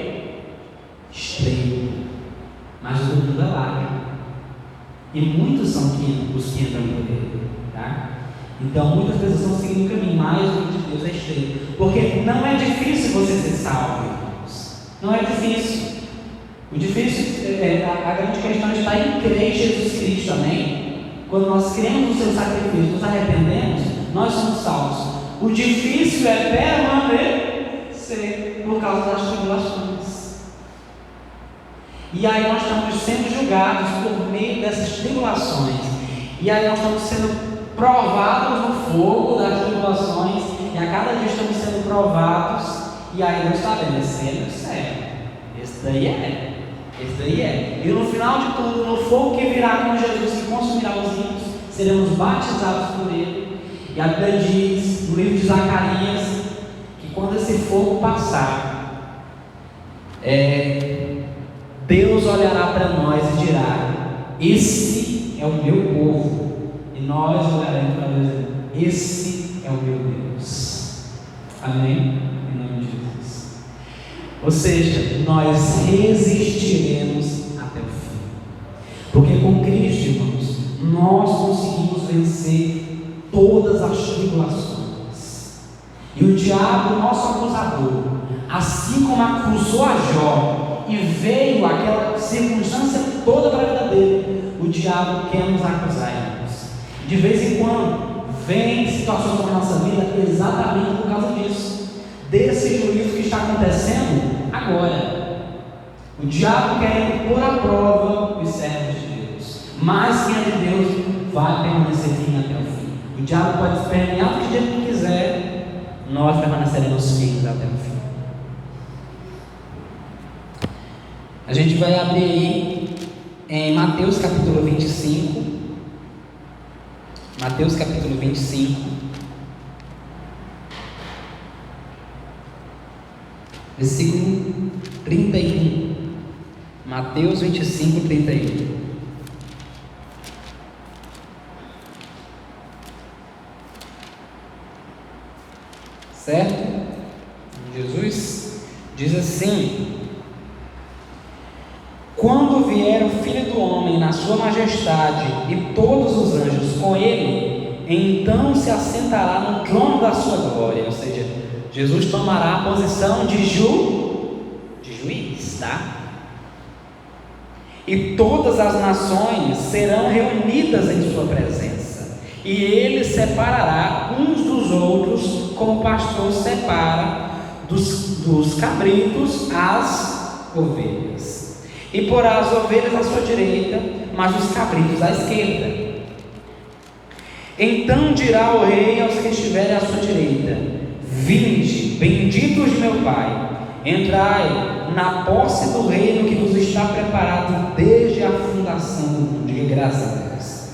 [SPEAKER 1] Estreito, mas o mundo é largo, e muitos são os que entram por ele, tá? Então muitas pessoas estão seguindo o caminho, mas o caminho de Deus é estreito, porque não é difícil você ser salvo, irmãos. Não é difícil. O difícil, a grande questão está em crer em Jesus Cristo, amém? Quando nós cremos no seu sacrifício, nos arrependemos, nós somos salvos. O difícil é permanecer por causa das tribulações. E aí nós estamos sendo julgados por meio dessas tribulações. E aí nós estamos sendo provados no fogo das tribulações. E a cada dia estamos sendo provados. E aí Deus está vendo, esse é o céu. Esse daí é. E no final de tudo, no fogo que virá com Jesus, que consumirá os ímpios, seremos batizados por ele. E a Bíblia diz, no livro de Zacarias, que quando esse fogo passar, Deus olhará para nós e dirá: esse é o meu povo. E nós olharemos para Deus e diremos: esse é o meu Deus. Amém? Em nome de Jesus. Ou seja, nós resistiremos até o fim. Porque com Cristo, irmãos, nós conseguimos vencer todas as tribulações. E o diabo, nosso acusador, assim como acusou a Jó, e veio aquela circunstância toda para a vida dele, o diabo quer nos acusar, irmãos. De vez em quando vem situações na nossa vida exatamente por causa disso, desse juízo que está acontecendo agora. O diabo quer pôr à prova os servos de Deus, mas quem é de Deus vai permanecer firme até o fim. O diabo pode espernear do jeito que quiser, nós permaneceremos firmes até o fim. A gente vai abrir aí em Mateus capítulo 25. Mateus capítulo 25. Versículo 31. Mateus 25, 31. Certo? Jesus diz assim: quando vier o Filho do Homem na sua majestade e todos os anjos com ele, então se assentará no trono da sua glória. Ou seja, Jesus tomará a posição de juiz, tá? E todas as nações serão reunidas em sua presença, e ele separará uns dos outros, como o pastor separa dos cabritos as ovelhas. E porá as ovelhas à sua direita, mas os cabritos à esquerda. Então dirá o rei aos que estiverem à sua direita: vinde, benditos de meu Pai, entrai na posse do reino que vos está preparado desde a fundação do mundo. Diga graças a Deus.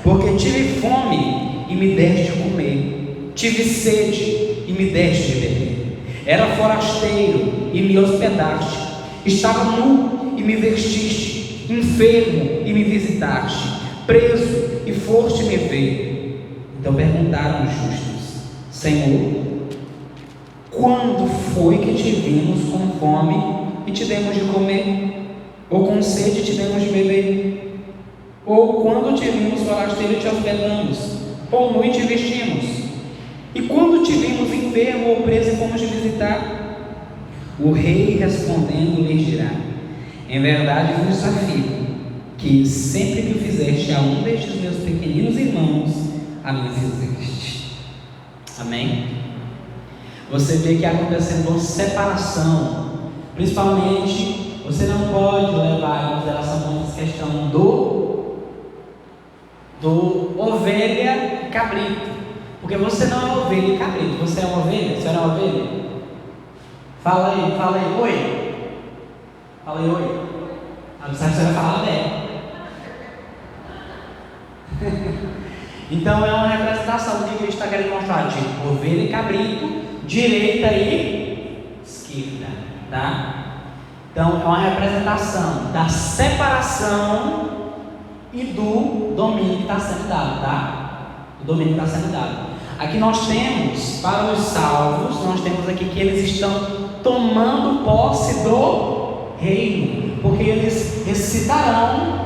[SPEAKER 1] Porque tive fome e me deste de comer, tive sede e me deste de beber, era forasteiro e me hospedaste, estava nu e me vestiste, enfermo e me visitaste, preso e foste me ver. Então perguntaram os justos: Senhor, quando foi que te vimos com fome e te demos de comer? Ou com sede e te demos de beber? Ou quando te vimos forasteiro e te hospedamos? Ou nu e te vestimos? E quando te vimos enfermo ou preso e fomos te visitar? O rei respondendo lhes dirá: em verdade vos desafio, que sempre que o fizeste a um destes meus pequeninos irmãos, a mim fizeste. Amém? Você vê que acontecendo uma separação, principalmente você não pode levar em consideração muito essa questão do ovelha e cabrito, porque você não é ovelha e cabrito, você é uma ovelha, você não é uma ovelha? Fala aí, oi. Fala aí, oi. Não sabe se você vai falar dela. Então é uma representação do que a gente está querendo mostrar de ovelha e cabrito, direita e esquerda, tá? Então é uma representação da separação e do domínio que está sendo dado, tá? O domínio que está sendo dado. Aqui nós temos, para os salvos, nós temos aqui que eles estão tomando posse do reino, porque eles ressuscitarão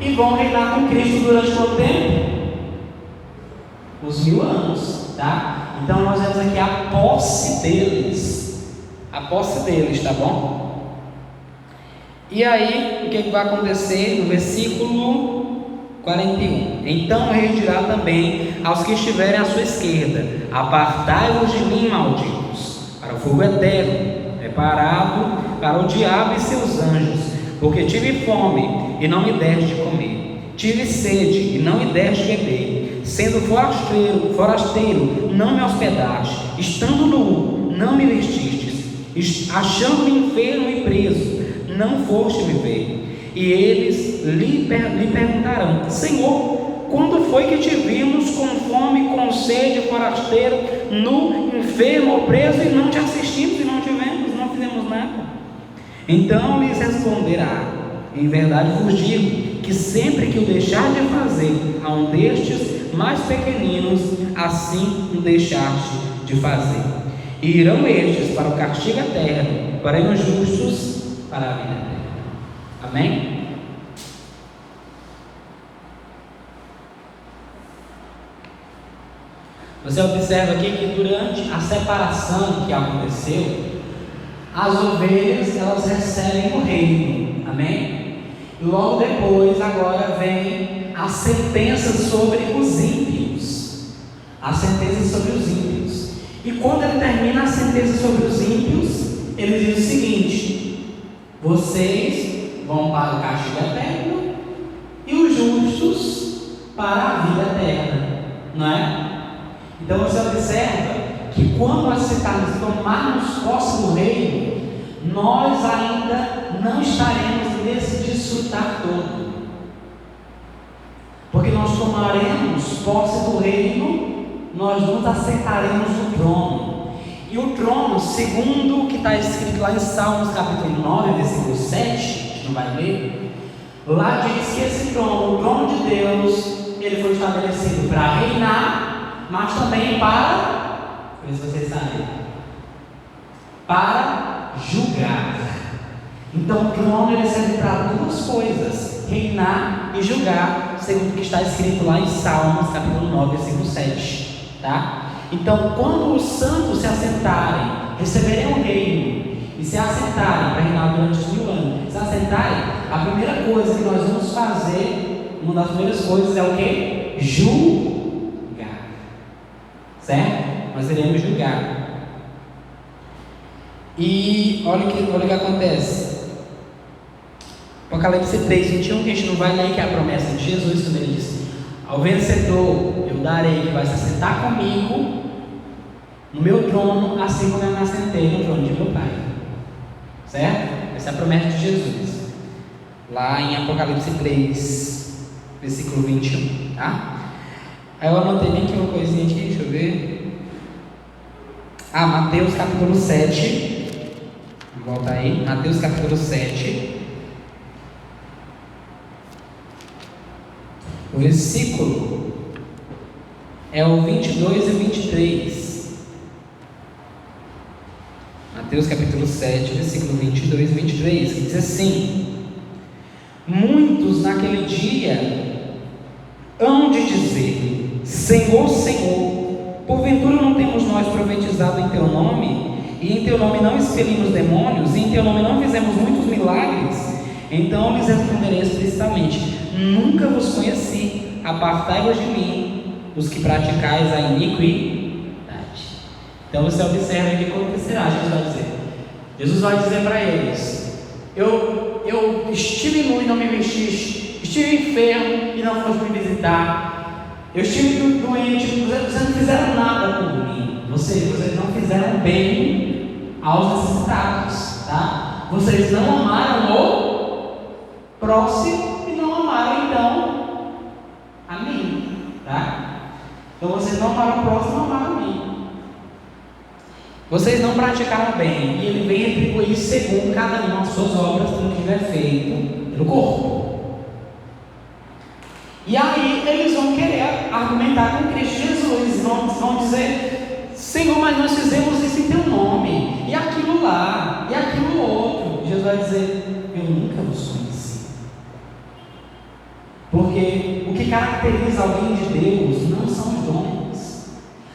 [SPEAKER 1] e vão reinar com Cristo durante quanto tempo? Os 1000 anos, tá? Então nós vemos aqui a posse deles, tá bom? E aí, o que vai acontecer no versículo 41? Então o rei dirá também aos que estiverem à sua esquerda: apartai-vos de mim, malditos, para o fogo eterno, preparado para o diabo e seus anjos, porque tive fome e não me deste de comer, tive sede e não me deste de beber, sendo forasteiro não me hospedaste, estando nu não me vestistes, achando-me enfermo e preso não foste me ver. E eles lhe perguntarão: Senhor, quando foi que te vimos com fome, com sede, forasteiro, nu, enfermo ou preso, e não te assistimos e não te vemos, não fizemos nada? Então lhes responderá: em verdade vos digo, que sempre que o deixar de fazer a um destes mais pequeninos, assim o deixaste de fazer. E irão estes para o castigo eterno, porém os justos para a vida eterna. Amém? Você observa aqui que durante a separação que aconteceu, as ovelhas, elas recebem o reino. Amém? E logo depois, agora vem a sentença sobre os ímpios. A sentença sobre os ímpios. E quando ele termina a sentença sobre os ímpios, ele diz o seguinte: vocês vão para o castigo eterno e os justos para a vida eterna, não é? Então você observa que quando nós tomarmos posse do reino, nós ainda não estaremos nesse desfrutar todo, porque nós tomaremos posse do reino, nós nos assentaremos no trono. E o trono, segundo o que está escrito lá em Salmos capítulo 9, versículo 7, a gente não vai ler, lá diz que esse trono, o trono de Deus, ele foi estabelecido para reinar, mas também para, por isso vocês sabem, para julgar. Então o trono ele serve para duas coisas: reinar e julgar, segundo o que está escrito lá em Salmos capítulo 9, versículo 7, tá? Então, quando os santos se assentarem, receberem o reino e se assentarem para reinar durante os 1000 anos, se assentarem, a primeira coisa que nós vamos fazer, uma das primeiras coisas é o que? Julgar. Certo? Nós iremos julgar. E olha o que acontece. Apocalipse 3, 21, que a gente não vai ler, que é a promessa de Jesus, quando ele diz: ao vencedor eu darei, que vai se assentar comigo no meu trono, assim como eu me assentei no trono de meu Pai. Certo? Essa é a promessa de Jesus, lá em Apocalipse 3, versículo 21, tá? Aí eu anotei bem aqui uma coisinha aqui, deixa eu ver. Mateus capítulo 7. Volta aí, Mateus capítulo 7. O versículo é o 22 e 23. Mateus capítulo 7, versículo 22 e 23, que diz assim: muitos naquele dia hão de dizer: Senhor, Senhor, porventura não temos nós profetizado em Teu nome, e em Teu nome não expelimos demônios, e em Teu nome não fizemos muitos milagres? Então lhes responderei explicitamente: nunca vos conheci, apartai-vos de mim, os que praticais a iniquidade. Então você observa o que acontecerá. Jesus vai dizer para eles: Eu estive nu e não me vestiste, estive enfermo e não foste me visitar, eu estive doente, vocês não fizeram nada por mim, vocês não fizeram bem aos necessitados, tá? Vocês não amaram o próximo e não amaram então a mim, tá? Então vocês não amaram o próximo e não amaram a mim. Vocês não praticaram bem, e ele vem retribuir segundo cada uma as suas obras pelo que tiver feito pelo corpo. E aí eles vão querer argumentar com Cristo Jesus, vão dizer: Senhor, mas nós fizemos isso em teu nome, e aquilo lá, e aquilo outro. Jesus vai dizer: eu nunca vos conheci. Porque o que caracteriza alguém de Deus não são os dons.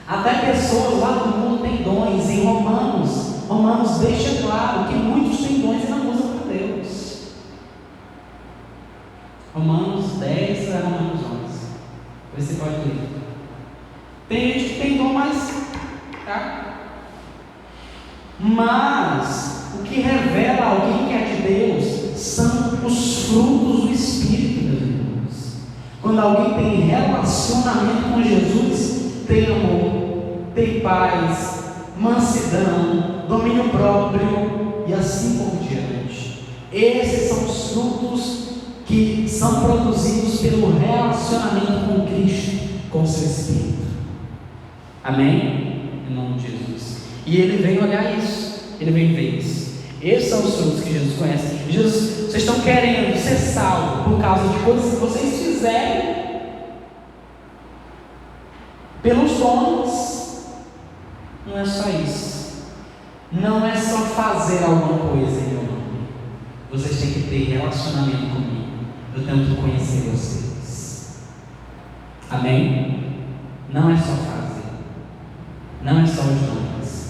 [SPEAKER 1] Até pessoas lá do mundo têm dons. Em Romanos deixa claro que muitos têm dons e não usam para Deus. Romanos 10 a Romanos 11. Você pode ler. Tem gente que tem dom, mas o que revela alguém que é de Deus são os frutos do Espírito, meus irmãos. Quando alguém tem relacionamento com Jesus, tem amor, tem paz, mansidão, domínio próprio e assim por diante. Esses são os frutos que são produzidos pelo relacionamento com Cristo, com o seu Espírito. Amém? Em nome de Jesus. E ele vem olhar isso, ele vem ver isso. Esses são os frutos que Jesus conhece. Jesus, vocês estão querendo ser salvos por causa de coisas que vocês fizeram pelos dons. Não é só isso. Não é só fazer alguma coisa em meu nome. Vocês têm que ter relacionamento comigo. Eu tenho que conhecer vocês. Amém? Não é só fazer. Não é só os dons.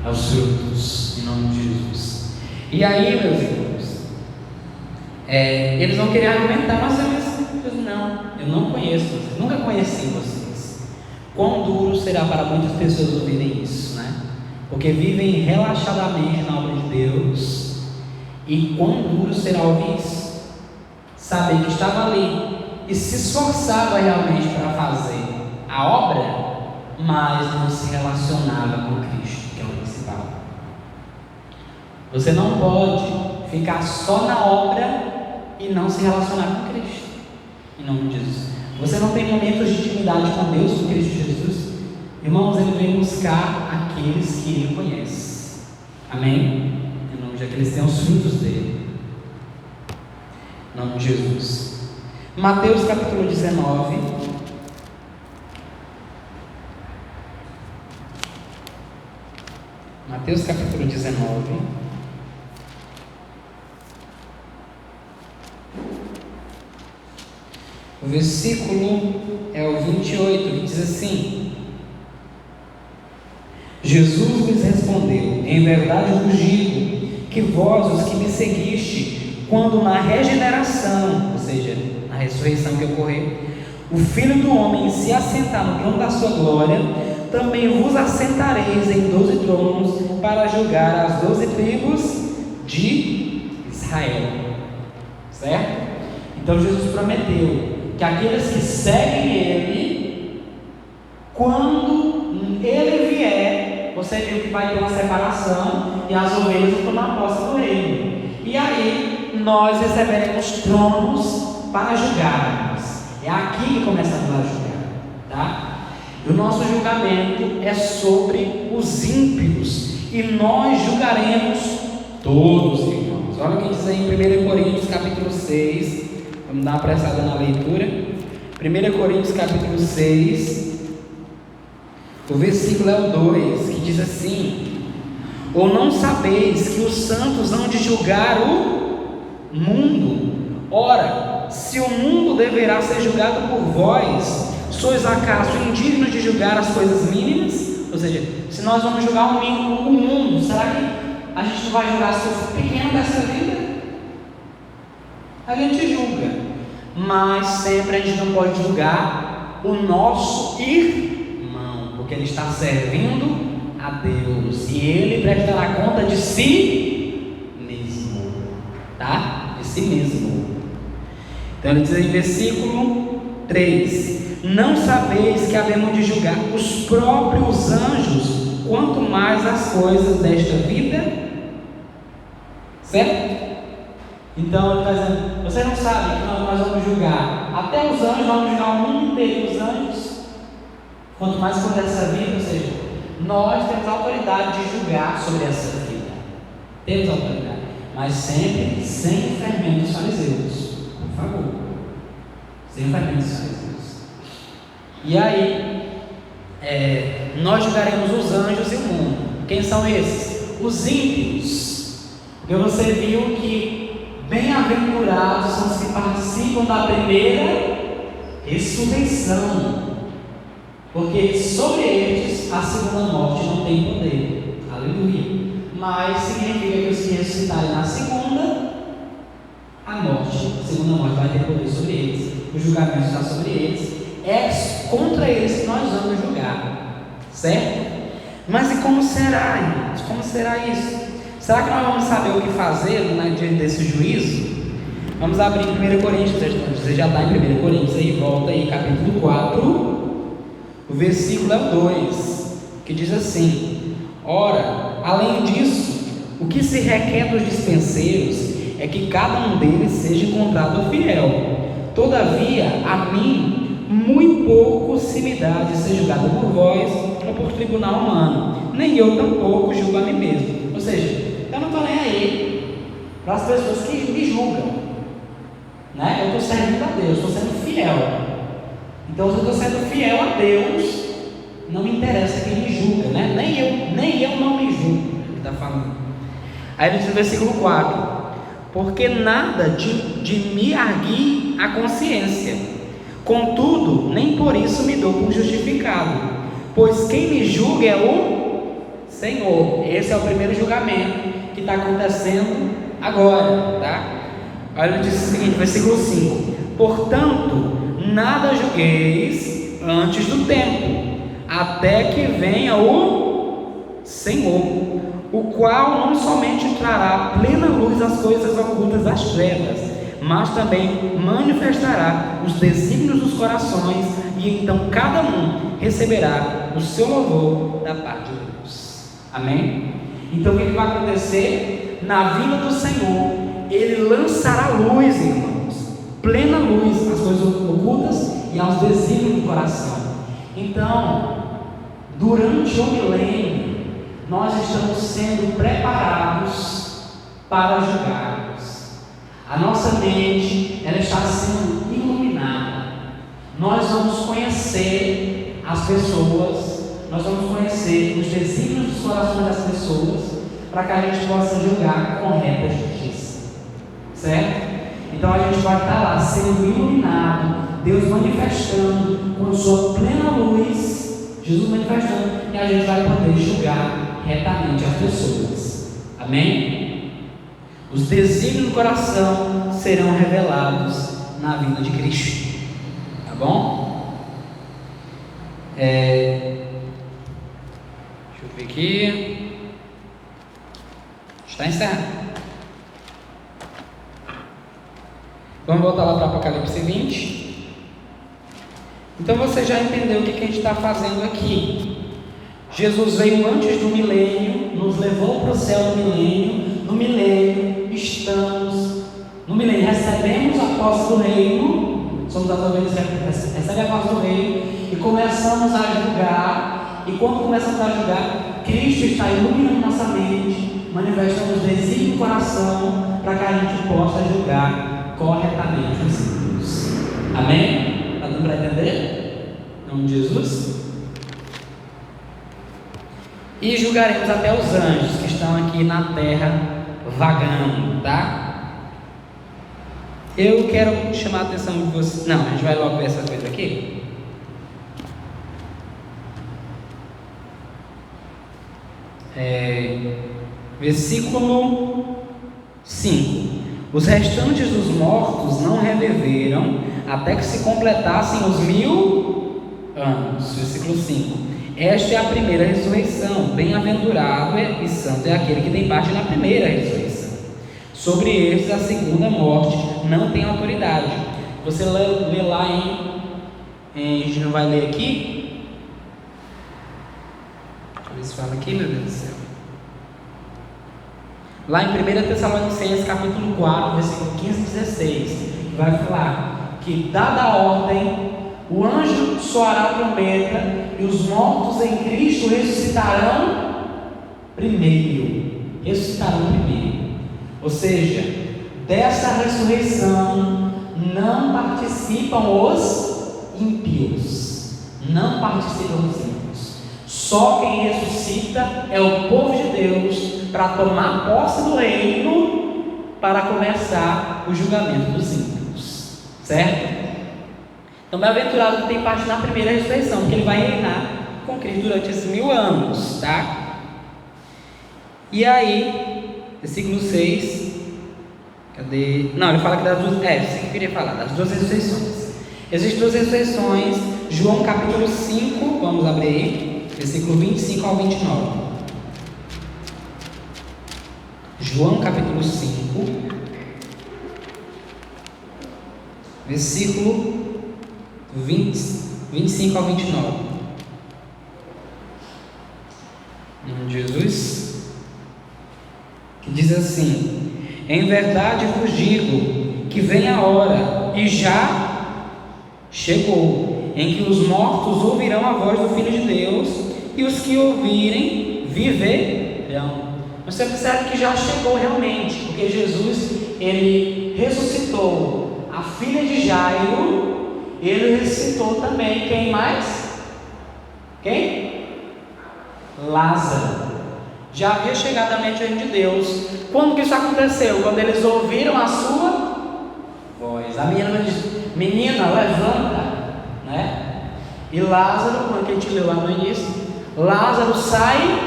[SPEAKER 1] É os frutos, em nome de Jesus. E aí, meus irmãos, eles vão querer argumentar: mas não, eu não conheço vocês, nunca conheci vocês. Quão duro será para muitas pessoas ouvirem isso, né? Porque vivem relaxadamente na obra de Deus. E quão duro será ouvir isso? Saber que estava ali e se esforçava realmente para fazer a obra, mas não se relacionava com Cristo, que é o principal. Você não pode ficar só na obra e não se relacionar com Cristo, em nome de Jesus. Você não tem momentos de intimidade com Deus, com Cristo Jesus? Irmãos, ele vem buscar aqueles que ele conhece. Amém? Em nome de aqueles que têm os frutos dele. Em nome de Jesus. Mateus capítulo 19. Mateus capítulo 19. O versículo é o 28, que diz assim: Jesus lhes respondeu: em verdade vos digo que vós, os que me seguiste, quando na regeneração, ou seja, na ressurreição que ocorrer, o Filho do Homem se assentar no trono da sua glória, também vos assentareis em 12 tronos para julgar as 12 tribos de Israel. Certo? Então Jesus prometeu que aqueles que seguem Ele, quando Ele vier, você viu que vai ter uma separação e as ovelhas vão tomar posse do reino. E aí nós receberemos tronos para julgarmos. É aqui que começamos a julgar, tá? E o nosso julgamento é sobre os ímpios, e nós julgaremos todos, irmãos. Olha o que diz aí em 1 Coríntios capítulo 6. Vamos dar uma apressada na leitura. 1 Coríntios capítulo 6, o versículo é o 2, que diz assim: ou não sabeis que os santos hão de julgar o mundo? Ora, se o mundo deverá ser julgado por vós, sois acaso indignos de julgar as coisas mínimas? Ou seja, se nós vamos julgar o mundo, será que a gente não vai julgar as coisas pequenas dessa vida? A gente julga, mas sempre a gente não pode julgar o nosso irmão, porque ele está servindo a Deus e ele prestará conta de si mesmo. tá? De si mesmo. Então ele diz em versículo 3: não sabeis que havemos de julgar os próprios anjos, quanto mais as coisas desta vida? Certo? Então ele está dizendo: vocês não sabem que nós vamos julgar até os anjos, vamos julgar o mundo inteiro, os anjos, quanto mais coisas dessa vida. Ou seja, nós temos autoridade de julgar sobre essa vida, temos autoridade, mas sempre sem fermento dos fariseus, por favor, sem fermento dos fariseus. E aí, nós julgaremos os anjos e o mundo. Quem são esses? Os ímpios. Porque você viu que bem-aventurados são os que participam da primeira ressurreição, porque sobre eles a segunda morte não tem poder. Aleluia. Mas significa que os que ressuscitarem na segunda, a segunda morte vai ter poder sobre eles, o julgamento está sobre eles, é contra eles que nós vamos julgar, certo? Mas e como será, irmãos? Como será isso? Será que nós vamos saber o que fazer diante desse juízo? Vamos abrir em 1 Coríntios, você já está em 1 Coríntios, aí volta aí, capítulo 4, o versículo é o 2, que diz assim: ora, além disso, o que se requer dos dispenseiros é que cada um deles seja encontrado fiel. Todavia, a mim, muito pouco se me dá de ser julgado por vós ou por tribunal humano, nem eu tampouco julgo a mim mesmo. Ou seja, eu não estou nem aí para as pessoas que me julgam, né? Eu estou servindo a Deus, estou sendo fiel. Então, se eu estou sendo fiel a Deus, não me interessa quem me julga, né? Nem eu não me julgo, ele está falando. Aí ele diz no versículo 4: porque nada de me arguir a consciência, contudo, nem por isso me dou por justificado, pois quem me julga é o Senhor. Esse é o primeiro julgamento que está acontecendo agora, tá? Olha, ele diz o seguinte, versículo 5: portanto, nada julgueis antes do tempo, até que venha o Senhor, o qual não somente trará plena luz às coisas ocultas das trevas, mas também manifestará os desígnios dos corações, e então cada um receberá o seu louvor da parte de Deus. Amém? Então o que vai acontecer? Na vinda do Senhor, Ele lançará luz, irmãos, plena luz às coisas ocultas e aos desígnios do coração. Então, durante o milênio, nós estamos sendo preparados para julgarmos. A nossa mente, ela está sendo iluminada. Nós vamos conhecer as pessoas, nós vamos conhecer os desígnios dos corações das pessoas, para que a gente possa julgar com reta justiça, certo? Então a gente vai estar lá sendo iluminado, Deus manifestando com sua plena luz, Jesus manifestando, e a gente vai poder julgar retamente as pessoas. Amém? Os desígnios do coração serão revelados na vinda de Cristo. Tá bom? Deixa eu ver aqui. Está encerrado. Vamos voltar lá para Apocalipse 20. Então você já entendeu o que a gente está fazendo aqui. Jesus veio antes do milênio, nos levou para o céu do milênio. No milênio estamos, no milênio recebemos a posse do reino, somos as ovelhas que recebem a posse do reino e começamos a julgar. E quando começamos a julgar, Cristo está iluminando nossa mente, manifestando os desígnios do coração, para que a gente possa julgar corretamente os ímpios. Amém? Está dando para entender? Em nome de Jesus. E julgaremos até os anjos que estão aqui na terra vagando, tá? Eu quero chamar a atenção de vocês. Não, a gente vai logo ver essa coisa aqui. Versículo 5: os restantes dos mortos não reviveram até que se completassem os 1000 anos. Versículo 5: esta é a primeira ressurreição. Bem-aventurado e santo é aquele que tem parte na primeira ressurreição. Sobre estes a segunda morte não tem autoridade. Você lê lá a gente não vai ler aqui. Deixa eu ver se fala aqui, meu Deus do céu. Lá em 1 Tessalonicenses capítulo 4, versículo 15 e 16, vai falar que, dada a ordem, o anjo soará a trombeta e os mortos em Cristo ressuscitarão primeiro. Ou seja, dessa ressurreição não participam os ímpios. Só quem ressuscita é o povo de Deus para tomar posse do reino, para começar o julgamento dos ímpios. Certo? Então, bem-aventurado que tem parte na primeira ressurreição, porque ele vai reinar com Cristo durante esses 1000 anos, tá? E aí, versículo 6, cadê? Não, ele fala que das duas, isso que eu queria falar, das duas ressurreições. Existem duas ressurreições, João capítulo 5, vamos abrir aí, versículo 25 ao 29. João capítulo 5, versículo 25 ao 29. Em nome de Jesus, que diz assim: em verdade vos digo que vem a hora, e já chegou, em que os mortos ouvirão a voz do Filho de Deus, e os que ouvirem viverão. Você percebe que já chegou realmente, porque Jesus, ele ressuscitou a filha de Jairo. Ele ressuscitou também, quem mais? Quem? Lázaro. Já havia chegado a mente de Deus. Quando que isso aconteceu? Quando eles ouviram a sua voz. A menina disse: menina, levanta, né? E Lázaro, quando a gente leu lá no início, Lázaro sai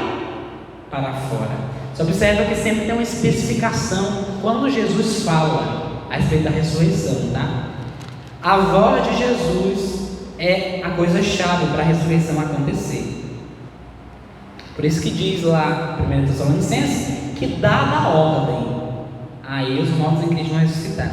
[SPEAKER 1] para fora. Você observa que sempre tem uma especificação quando Jesus fala a respeito da ressurreição, tá? A voz de Jesus é a coisa-chave para a ressurreição acontecer. Por isso que diz lá, 1 Tessalonicenses, que dada a ordem, aí os mortos em Cristo vão ressuscitar.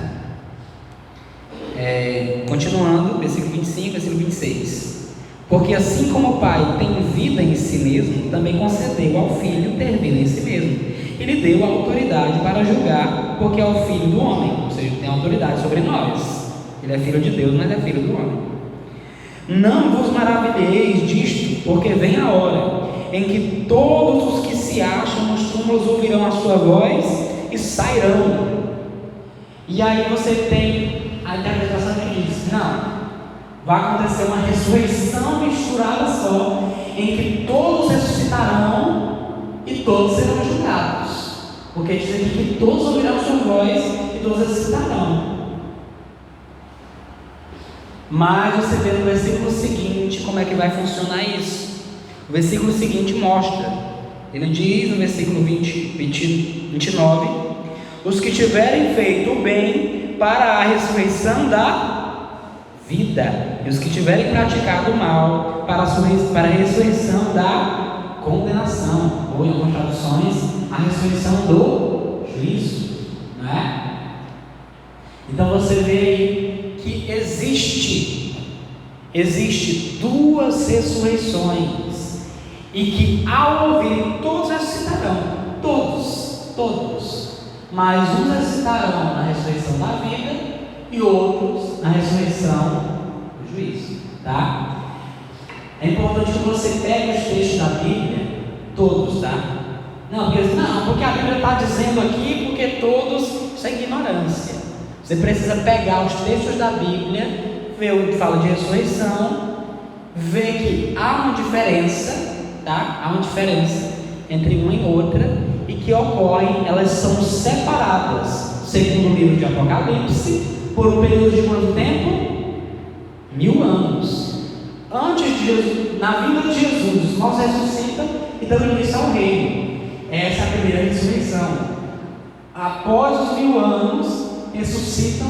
[SPEAKER 1] Continuando, versículo 25, versículo 26. Porque assim como o Pai tem vida em si mesmo, também concedeu ao Filho ter vida em si mesmo. Ele deu a autoridade para julgar, porque é o Filho do homem, ou seja, tem autoridade sobre nós. Ele é filho de Deus, mas é filho do homem. Não vos maravilheis disto, porque vem a hora em que todos os que se acham nos túmulos ouvirão a sua voz e sairão. E aí você tem a interpretação que diz: não, vai acontecer uma ressurreição misturada só, em que todos ressuscitarão e todos serão julgados. Porque diz aqui que todos ouvirão a sua voz e todos ressuscitarão. Mas você vê no versículo seguinte como é que vai funcionar isso. O versículo seguinte mostra. Ele diz no versículo 29: os que tiverem feito o bem para a ressurreição da vida, e os que tiverem praticado o mal para a ressurreição da condenação, ou em algumas traduções, a ressurreição do juízo, não é? Então você vê aí que existe duas ressurreições, e que ao ouvir todos ressuscitarão, todos, mas uns ressuscitarão na ressurreição da vida e outros na ressurreição do juízo, tá? É importante que você pegue os textos da Bíblia, todos, tá? Não, porque a Bíblia está dizendo aqui, porque todos, isso é ignorância. Você precisa pegar os textos da Bíblia, ver o que fala de ressurreição, ver que há uma diferença, tá? Há uma diferença entre uma e outra, e que ocorrem, elas são separadas, segundo o livro de Apocalipse, por um período de quanto tempo? 1000 anos. Antes de Jesus, na vinda de Jesus, os mortos ressuscitam e dão início ao reino. Essa é a primeira ressurreição. Após os 1000 anos, ressuscitam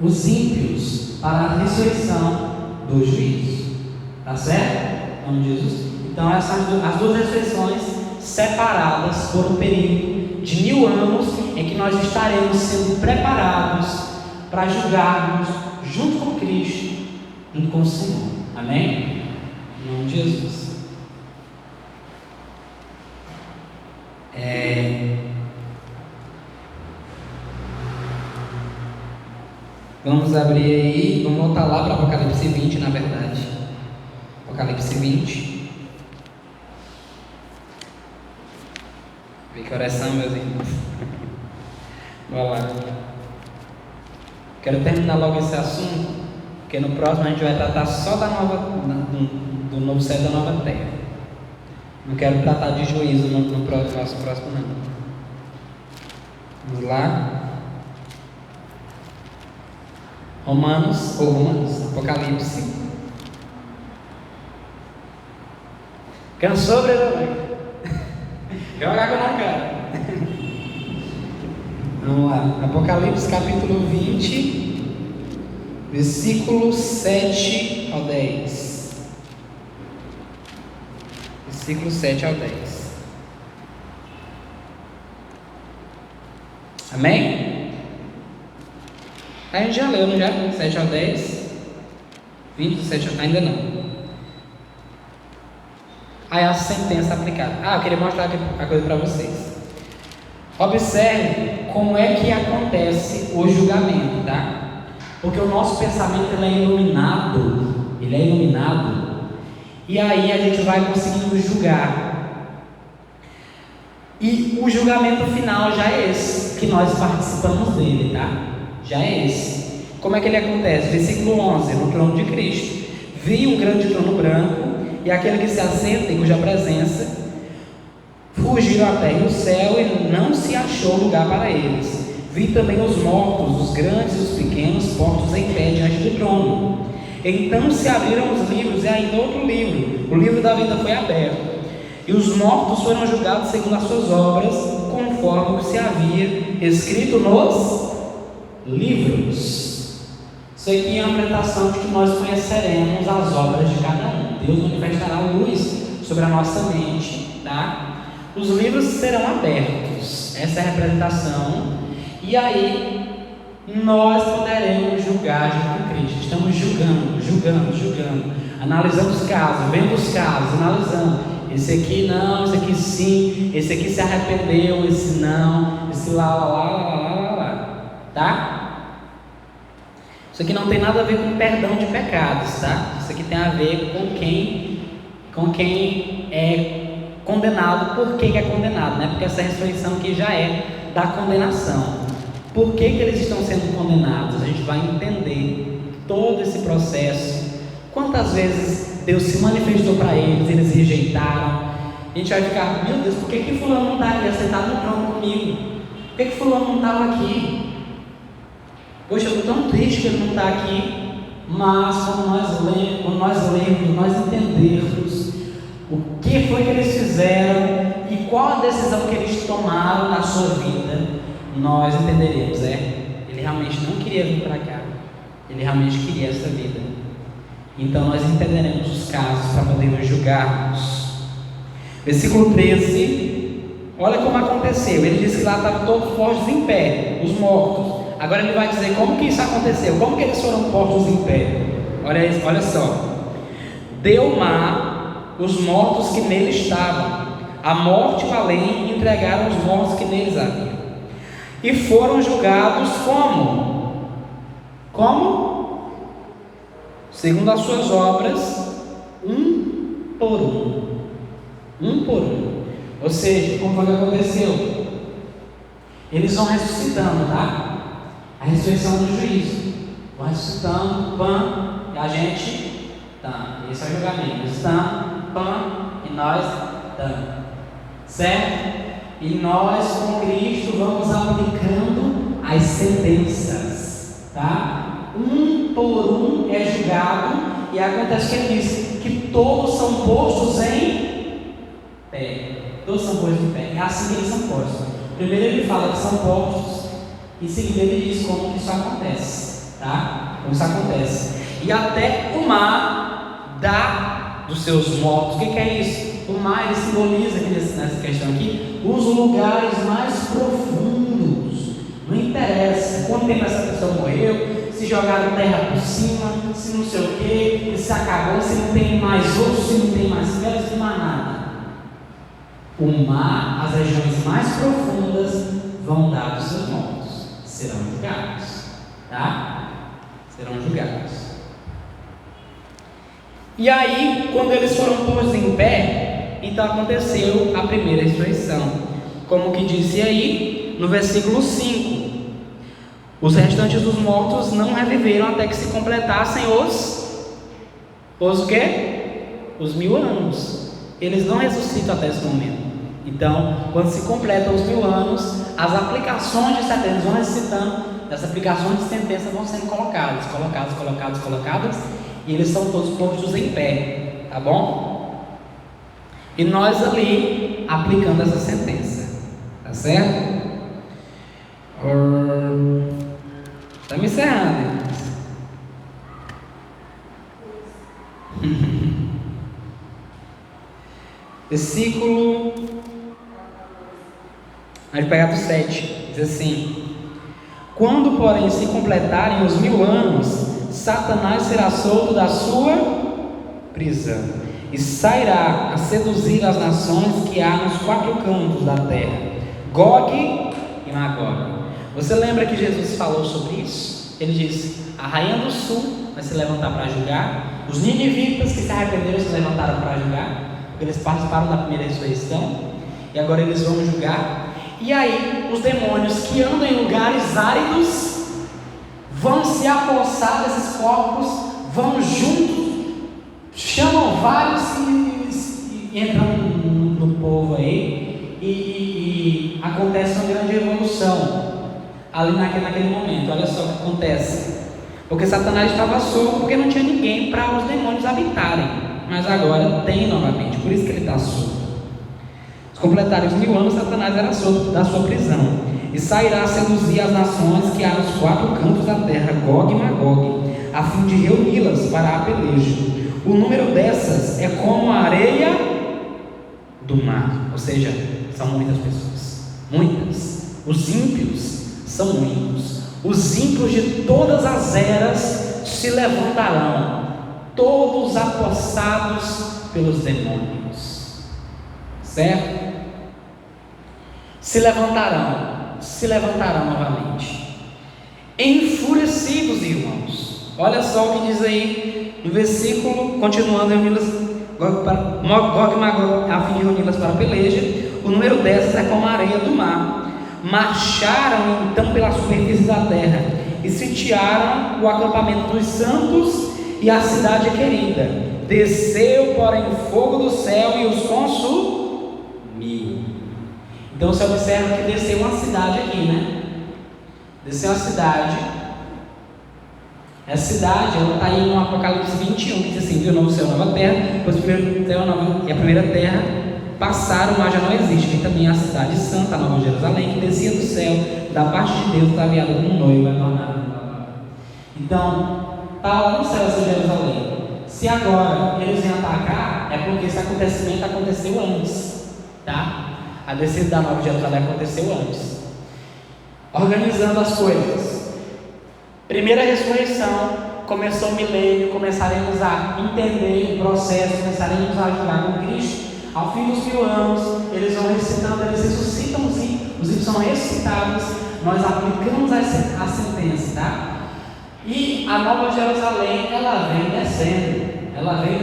[SPEAKER 1] os ímpios para a ressurreição do juízo. Tá certo? Em nome de Jesus. Então, essas as duas ressurreições separadas por um período de 1000 anos, em nós estaremos sendo preparados para julgarmos junto com Cristo, junto com o Senhor. Amém? Em nome de Jesus. Vamos abrir aí, vamos voltar lá para Apocalipse 20, na verdade. Apocalipse 20. Vê que oração, meus irmãos. Vamos lá. Quero terminar logo esse assunto, porque no próximo a gente vai tratar só do novo céu e da nova terra. Não quero tratar de juízo no nosso próximo não. Vamos lá. Romanos, Apocalipse. Cansou, Breno? Joga com a cara. Vamos lá. Apocalipse capítulo 20, versículo 7 ao 10. Versículo 7 ao 10. Amém? A gente já leu, não já? 7 ao 10? 27 ao... Ainda não. Aí a sentença aplicada. Eu queria mostrar a coisa para vocês. Observe como é que acontece o julgamento, tá? Porque o nosso pensamento ele é iluminado. E aí a gente vai conseguindo julgar. E o julgamento final já é esse, que nós participamos dele, tá? Já é esse. Como é que ele acontece? Versículo 11, no trono de Cristo. Vi um grande trono branco, e aquele que se assenta em cuja presença fugiram a terra e o céu, e não se achou lugar para eles. Vi também os mortos, os grandes e os pequenos, postos em pé diante do trono. Então se abriram os livros, e ainda outro livro, o livro da vida foi aberto. E os mortos foram julgados segundo as suas obras, conforme o que se havia escrito nos livros. Isso aqui é uma apresentação de que nós conheceremos as obras de cada um. Deus manifestará luz sobre a nossa mente, tá? Os livros serão abertos. Essa é a representação. E aí nós poderemos julgar junto com Cristo. Estamos julgando, analisando os casos, vendo os casos, analisando. Esse aqui não, esse aqui sim, esse aqui se arrependeu, esse não, esse lá, tá? Isso aqui não tem nada a ver com perdão de pecados, tá? Isso aqui tem a ver com quem é condenado. Por que é condenado, né? Porque essa ressurreição aqui já é da condenação. Por que eles estão sendo condenados? A gente vai entender todo esse processo. Quantas vezes Deus se manifestou para eles rejeitaram. A gente vai ficar, meu Deus, por que fulano não está aqui sentado no trono comigo? Por que fulano não estava aqui? Poxa, eu estou tão triste que ele não está aqui. Mas quando nós lemos, nós entendermos o que foi que eles fizeram e qual a decisão que eles tomaram na sua vida, nós entenderemos, ele realmente não queria vir para cá, ele realmente queria essa vida. Então nós entenderemos os casos para podermos julgarmos. Versículo 13, olha como aconteceu. Ele diz que lá estavam todos postos em pé, os mortos. Agora ele vai dizer como que isso aconteceu, como que eles foram postos em pé. Olha só. Deu o mar os mortos que nele estavam, a morte e o além entregaram os mortos que neles haviam, e foram julgados como? Segundo as suas obras, um por um. Ou seja, como foi que aconteceu? Eles vão ressuscitando, tá? A ressurreição do juízo. Vão ressuscitando, e a gente, esse é o julgamento. Eles e nós, certo? E nós, com Cristo, vamos aplicando as sentenças, tá? Um por um é julgado, e acontece que ele diz que todos são postos em pé. Todos são postos em pé. É assim que eles são postos. Primeiro ele fala que são postos, em seguida ele diz como que isso acontece, tá? Como isso acontece. E até o mar dá dos seus mortos. O que é isso? O mar ele simboliza nessa questão aqui os lugares mais profundos. jogaram terra por cima, se não sei o que, se acabou, se não tem mais osso, se não tem mais pedra, se não tem mais nada. O mar, as regiões mais profundas vão dar os seus mortos, serão julgados, tá? Serão julgados. E aí, quando eles foram postos em pé, então aconteceu a primeira ressurreição, como que disse aí no versículo 5: os restantes dos mortos não reviveram até que se completassem o quê? Os 1000 anos. Eles não ressuscitam até esse momento. Então, quando se completam os 1000 anos, as aplicações de sentença vão ressuscitando, as aplicações de sentença vão sendo colocadas, e eles são todos postos em pé, tá bom? E nós ali aplicando essa sentença, tá certo? Estamos encerrando. Versículo. A gente pegar do 7, diz assim: quando, porém, se completarem os 1000 anos, Satanás será solto da sua prisão e sairá a seduzir as nações que há nos 4 cantos da terra, Gog e Magog. Você lembra que Jesus falou sobre isso? Ele disse: a rainha do sul vai se levantar para julgar, os ninivitas que se arrependeram se levantaram para julgar, porque eles participaram da primeira ressurreição, e agora eles vão julgar. E aí os demônios que andam em lugares áridos vão se apossar desses corpos, vão juntos, chamam vários e entram no povo aí, e acontece uma grande revolução ali naquele momento. Olha só o que acontece, porque Satanás estava solto porque não tinha ninguém para os demônios habitarem, mas agora tem novamente, por isso que ele está solto. Se completarem os 1000 anos, Satanás era solto da sua prisão e sairá a seduzir as nações que há nos 4 cantos da terra, Gog e Magog, a fim de reuni-las para a peleja. O número dessas é como a areia do mar, ou seja, são muitas pessoas, muitas. Os ímpios são muitos. Os ímpios de todas as eras se levantarão, todos apossados pelos demônios, certo? Se levantarão novamente, enfurecidos, irmãos. Olha só o que diz aí no versículo, continuando, reuni-las Gog e Magog, a fim de reuni-las para a peleja. O número dessas é como a areia do mar. Marcharam então pela superfície da terra e sitiaram o acampamento dos santos e a cidade querida. Desceu, porém, fogo do céu e os consumiu. Então você observa que desceu uma cidade aqui, né? Desceu uma cidade. Essa cidade, ela está aí no Apocalipse 21, que diz assim: viu o novo céu e nova terra, pois o primeiro céu e a primeira terra passaram, mas já não existe. Vem também a cidade santa, a Nova Jerusalém, que descia do céu, da parte de Deus, ataviada como um noivo, vai tornar. Então, está lá no céu essa Jerusalém. Se agora eles vêm atacar, é porque esse acontecimento aconteceu antes, tá? A descida da Nova Jerusalém aconteceu antes. Organizando as coisas. Primeira ressurreição, começou o milênio, começaremos a entender o processo, começaremos a jogar com Cristo. Ao fim dos 1000 anos, eles vão ressuscitando, eles ressuscitam os ímpios são ressuscitados, nós aplicamos a sentença, tá? E a Nova Jerusalém, ela vem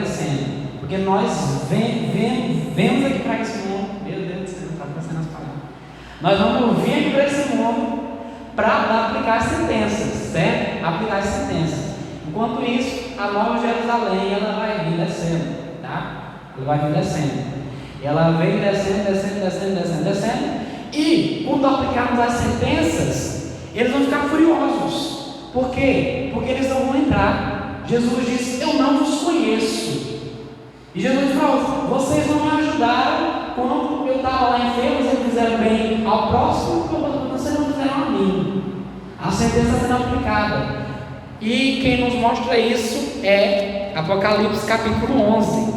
[SPEAKER 1] descendo, porque nós vemos aqui para esse mundo, meu Deus do céu, está passando as palavras. Nós vamos vir aqui para esse mundo para aplicar as sentenças, certo? Aplicar as sentenças. Enquanto isso, a Nova Jerusalém, ela vai vir descendo, tá? Ela vai vir descendo. E ela vem descendo. E quando aplicarmos as sentenças, eles vão ficar furiosos. Por quê? Porque eles não vão entrar. Jesus disse: eu não vos conheço. E Jesus falou: vocês não me ajudaram quando eu estava lá enfermo, vocês fizeram bem ao próximo, vocês não fizeram a mim. A sentença sendo aplicada. E quem nos mostra isso é Apocalipse capítulo 11,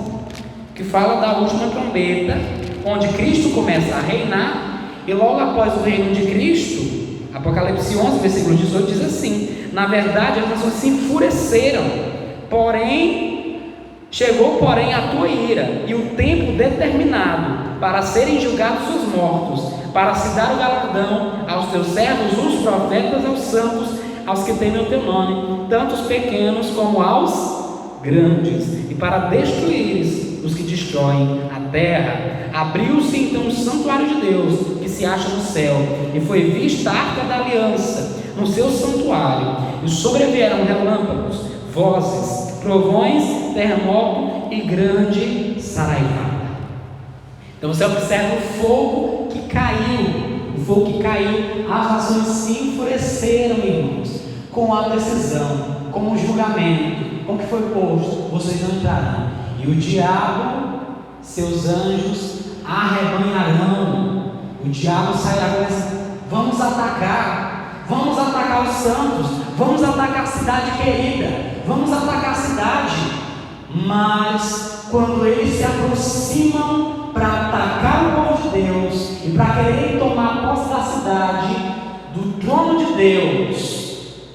[SPEAKER 1] que fala da última trombeta, onde Cristo começa a reinar, e logo após o reino de Cristo, Apocalipse 11, versículo 18 diz assim: na verdade as nações se enfureceram, chegou porém a tua ira e o tempo determinado para serem julgados os mortos, para se dar o galardão aos teus servos, os profetas, aos santos, aos que temem o teu nome, tanto os pequenos como aos grandes, e para destruires os que destroem a terra. Abriu-se então o santuário de Deus, que se acha no céu, e foi vista a arca da aliança no seu santuário, e sobrevieram relâmpagos, vozes, trovões, terremoto e grande saraivada. Então você observa o fogo que caiu, as nações se enfureceram, irmãos, com a decisão, com o julgamento, com o que foi posto: vocês não entrarão, e o diabo, seus anjos, arrebanharão. O diabo sairá dizendo: vamos atacar os santos, vamos atacar a cidade querida, vamos atacar a cidade. Mas quando eles se aproximam para atacar o povo de Deus e para querer tomar posse da cidade, do trono de Deus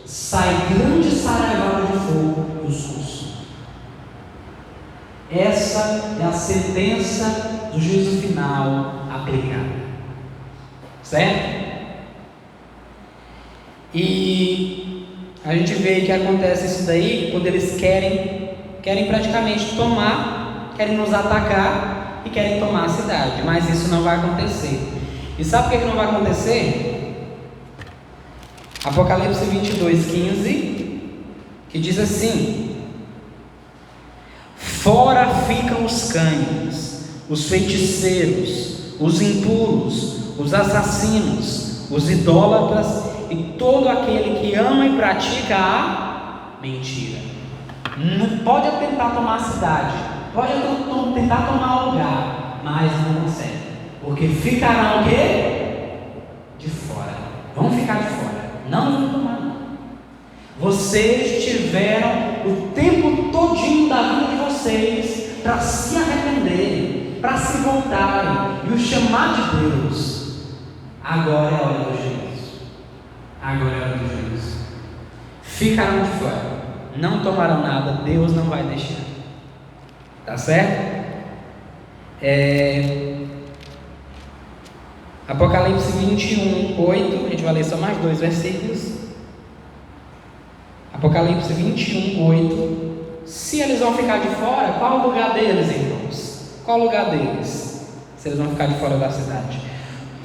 [SPEAKER 1] sai grande saraivada de fogo e os consome. Essa é a sentença do juízo final aplicada, certo? E a gente vê que acontece isso daí quando eles querem praticamente querem nos atacar e querem tomar a cidade, mas isso não vai acontecer. E sabe por que não vai acontecer? Apocalipse 22:15, que diz assim: fora ficam os cães, os feiticeiros, os impuros, os assassinos, os idólatras e todo aquele que ama e pratica a mentira. Não pode tentar tomar a cidade, pode tentar tomar o lugar, mas não consegue, porque ficarão o quê? De fora. Vão ficar de fora, não vão tomar não. Vocês tiveram o tempo todinho da vida de vocês para se arrependerem, para se voltarem e o chamar de Deus. Agora é a hora do juízo. Agora é a hora do juízo. Ficarão de fora, não tomarão nada, Deus não vai deixar. Tá certo? Apocalipse 21:8, a gente vai ler só mais 2 versículos. Apocalipse 21:8. Se eles vão ficar de fora, qual o lugar deles, irmãos? Qual o lugar deles? Se eles vão ficar de fora da cidade.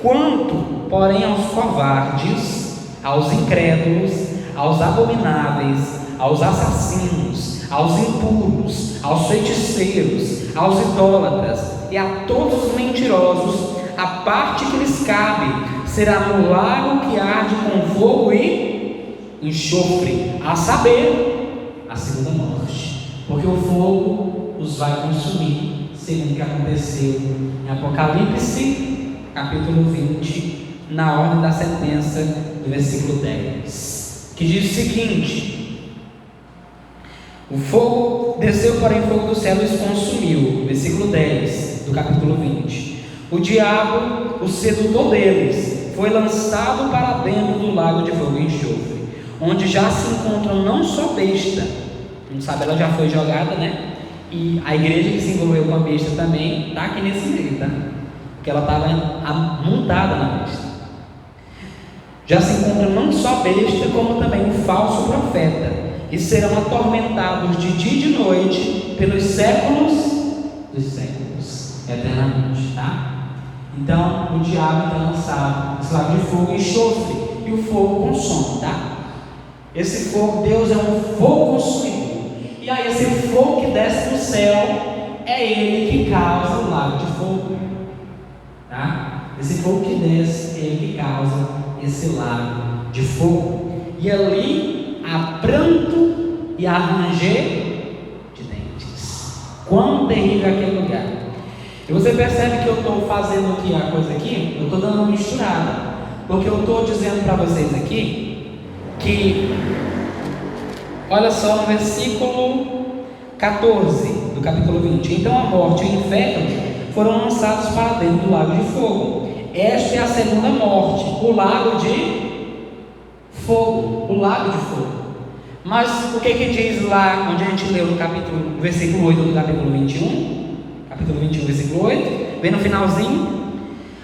[SPEAKER 1] Quanto, porém, aos covardes, aos incrédulos, aos abomináveis, aos assassinos, aos impuros, aos feiticeiros, aos idólatras e a todos os mentirosos, a parte que lhes cabe será no lago que arde com fogo e enxofre, a saber, a segunda morte, porque o fogo os vai consumir, segundo o que aconteceu em Apocalipse capítulo 20, na ordem da sentença do versículo 10, que diz o seguinte: o fogo desceu, porém fogo do céu e os consumiu. Versículo 10 do capítulo 20. O diabo, o sedutor deles, foi lançado para dentro do lago de fogo e enxofre, onde já se encontram não só besta, a gente sabe, ela já foi jogada, né? E a igreja que se envolveu com a besta também está aqui nesse meio, tá? Porque ela estava montada na besta. Já se encontra não só besta, como também um falso profeta, e serão atormentados de dia e de noite pelos séculos dos séculos, eternamente, tá? Então o diabo está lançado nesse lago de fogo e enxofre, e o fogo consome, tá? Esse fogo, Deus é um fogo consumidor, e aí esse fogo que desce do céu é ele que causa o lago de fogo, tá? Esse fogo que desce é ele que causa esse lago de fogo, e ali há pranto e há ranger de dentes. Quão terrível é aquele lugar! E você percebe que eu estou fazendo aqui a coisa aqui, eu estou dando uma misturada, porque eu estou dizendo para vocês aqui que, olha só no versículo 14 do capítulo 20: então a morte e o inferno foram lançados para dentro do lago de fogo. Esta é a segunda morte, o lago de fogo, o lago de fogo. Mas o que diz lá, onde a gente leu no versículo 8 do capítulo 21? Capítulo 21, versículo 8, bem no finalzinho.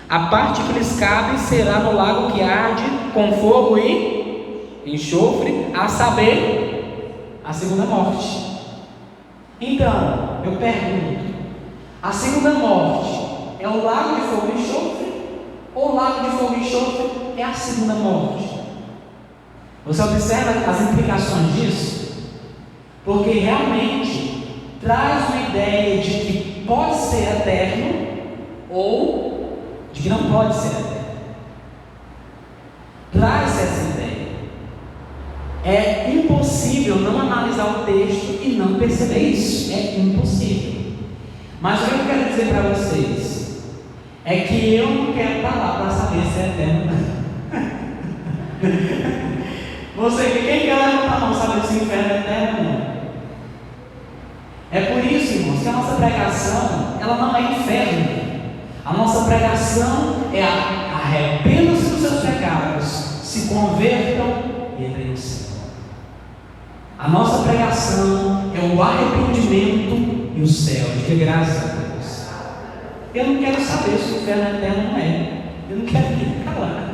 [SPEAKER 1] A parte que lhes cabe será no lago que arde com fogo e enxofre, a saber, a segunda morte. Então, eu pergunto, a segunda morte é o lago de fogo e enxofre? Ou o lago de fogo e enxofre é a segunda morte? Você observa as implicações disso? Porque realmente traz uma ideia de que pode ser eterno ou de que não pode ser eterno. Traz essa ideia. É impossível não analisar o texto e não perceber isso. É impossível. Mas o que eu quero dizer para vocês é que eu não quero estar lá para saber se é eterno. Quem quer levantar a mão saber se o inferno é eterno ou não? É por isso, irmãos, que a nossa pregação, ela não é inferno. A nossa pregação é arrependam-se dos seus pecados, se convertam e entrem no céu. A nossa pregação é o arrependimento e o céu. Diga graças a Deus. Eu não quero saber se o inferno é eterno ou não é. Eu não quero nem calar.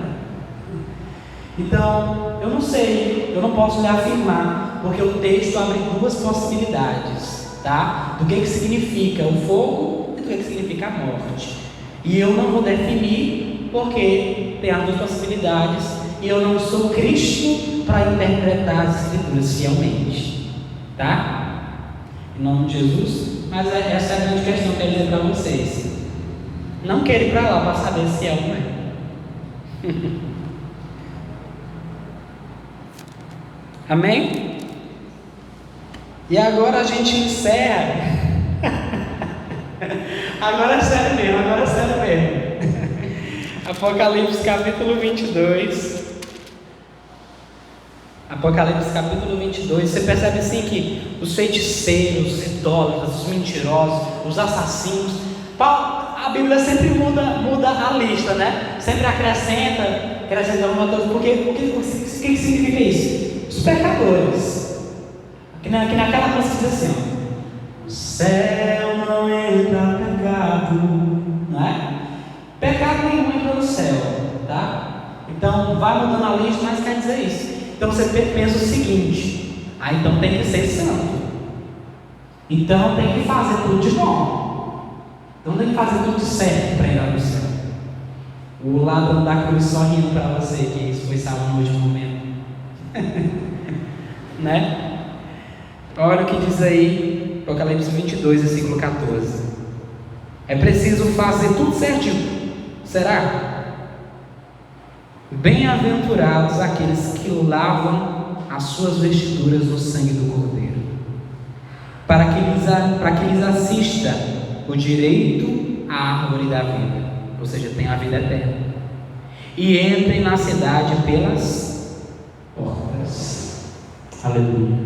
[SPEAKER 1] Então, eu não sei, eu não posso lhe afirmar, porque o texto abre duas possibilidades, tá? Do que significa o fogo e do que significa a morte. E eu não vou definir, porque tem as duas possibilidades, e eu não sou Cristo para interpretar as Escrituras fielmente, tá? Em nome de Jesus. Mas essa é a grande questão que eu quero dizer para vocês. Não quero ir para lá para saber se é ou não é. Amém? E agora a gente encerra. Agora é sério mesmo. Apocalipse capítulo 22. Apocalipse capítulo 22. Você percebe assim que os feiticeiros, os idólatras, os mentirosos, os assassinos, a Bíblia sempre muda a lista, né? Sempre acrescenta alguma coisa. Porque o que significa isso? Os pecadores, que naquela música diz assim, ó, o céu não entra pecado, não é? Pecado nenhum entra no céu, tá? Então vai mudando a lista, mas quer dizer isso. Então você pensa o seguinte, então tem que ser santo, então tem que fazer tudo de bom, então tem que fazer tudo certo para entrar no céu. O ladrão da cruz sorrindo para você que isso foi salvo no último momento. Né? Olha o que diz aí Apocalipse 22, versículo 14. É preciso fazer tudo certinho. Será? Bem-aventurados aqueles que lavam as suas vestiduras no sangue do Cordeiro, para que lhes assista o direito à árvore da vida, ou seja, tem a vida eterna, e entrem na cidade pelas portas. Aleluia.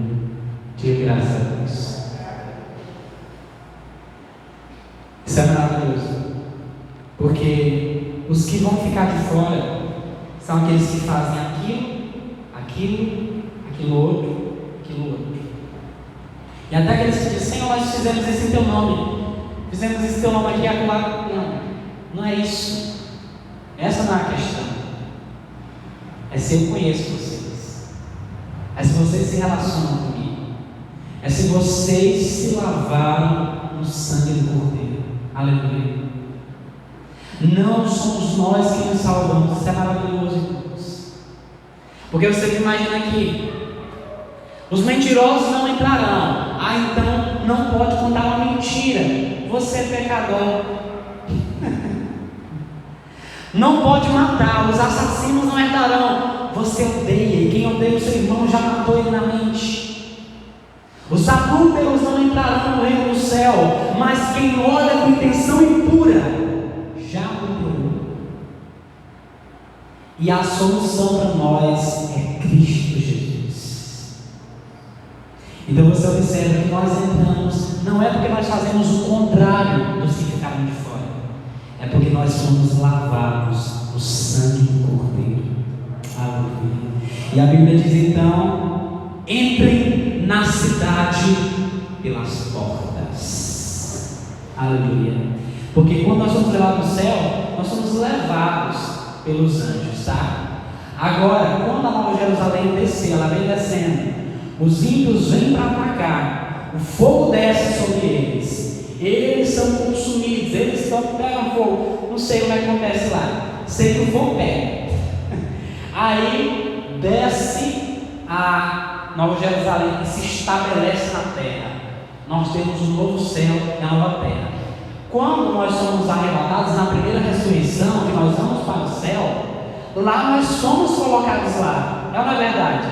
[SPEAKER 1] Diga graças a Deus. Isso é maravilhoso, porque os que vão ficar de fora são aqueles que fazem aquilo outro. E até aqueles que dizem, Senhor, nós fizemos isso em teu nome, fizemos isso em teu nome aqui e acolá. Não é isso. Essa não é a questão. É se eu conheço vocês, é se vocês se relacionam comigo, é se vocês se lavaram no sangue do Cordeiro. Aleluia. Não somos nós que nos salvamos. Isso é maravilhoso, irmãos. Porque você imagina aqui, os mentirosos não entrarão. Então não pode contar uma mentira. Você é pecador. Não pode matar. Os assassinos não herdarão. Você odeia. E quem odeia o seu irmão já matou ele na mente. Os adúlteros não entrarão no reino do céu. Mas quem olha com intenção impura já adulterou. E a solução para nós é Cristo Jesus. Então você observa que nós entramos, não é porque nós fazemos o contrário dos que ficaram de fora, é porque nós somos lavados no sangue do Cordeiro. Aleluia. E a Bíblia diz então: entrem na cidade pelas portas. Aleluia. Porque quando nós somos levados ao céu, nós somos levados pelos anjos, tá? Agora, quando a Nova Jerusalém descer, ela vem descendo, os ímpios vêm para atacar, o fogo desce sobre eles são consumidos, eles pegam fogo. Não sei o que acontece lá, sei que o fogo pega. Aí desce a Nova Jerusalém e se estabelece na terra. Nós temos um novo céu e a nova terra. Quando nós somos arrebatados na primeira ressurreição, que nós vamos para o céu, lá nós somos colocados lá. É uma verdade.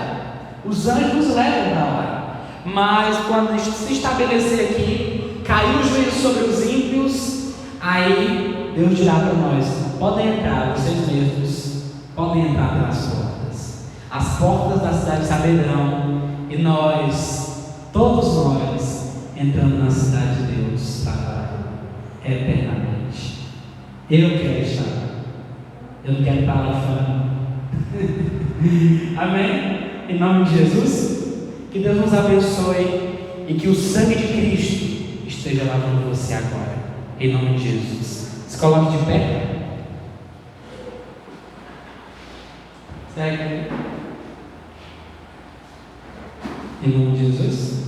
[SPEAKER 1] Os anjos nos levam para lá. Mas quando isso se estabelecer aqui, cair os joelhos sobre os ímpios, aí Deus dirá para nós: podem entrar, vocês mesmos podem entrar pelas portas. As portas da cidade se abrirão e nós, todos nós, entramos na cidade de Deus para eternamente. Eu quero estar lá. Eu não quero estar lá fora. Amém? Em nome de Jesus, que Deus nos abençoe e que o sangue de Cristo esteja lavando você agora. Em nome de Jesus. Se coloque de pé. Segue. Em nome de Jesus.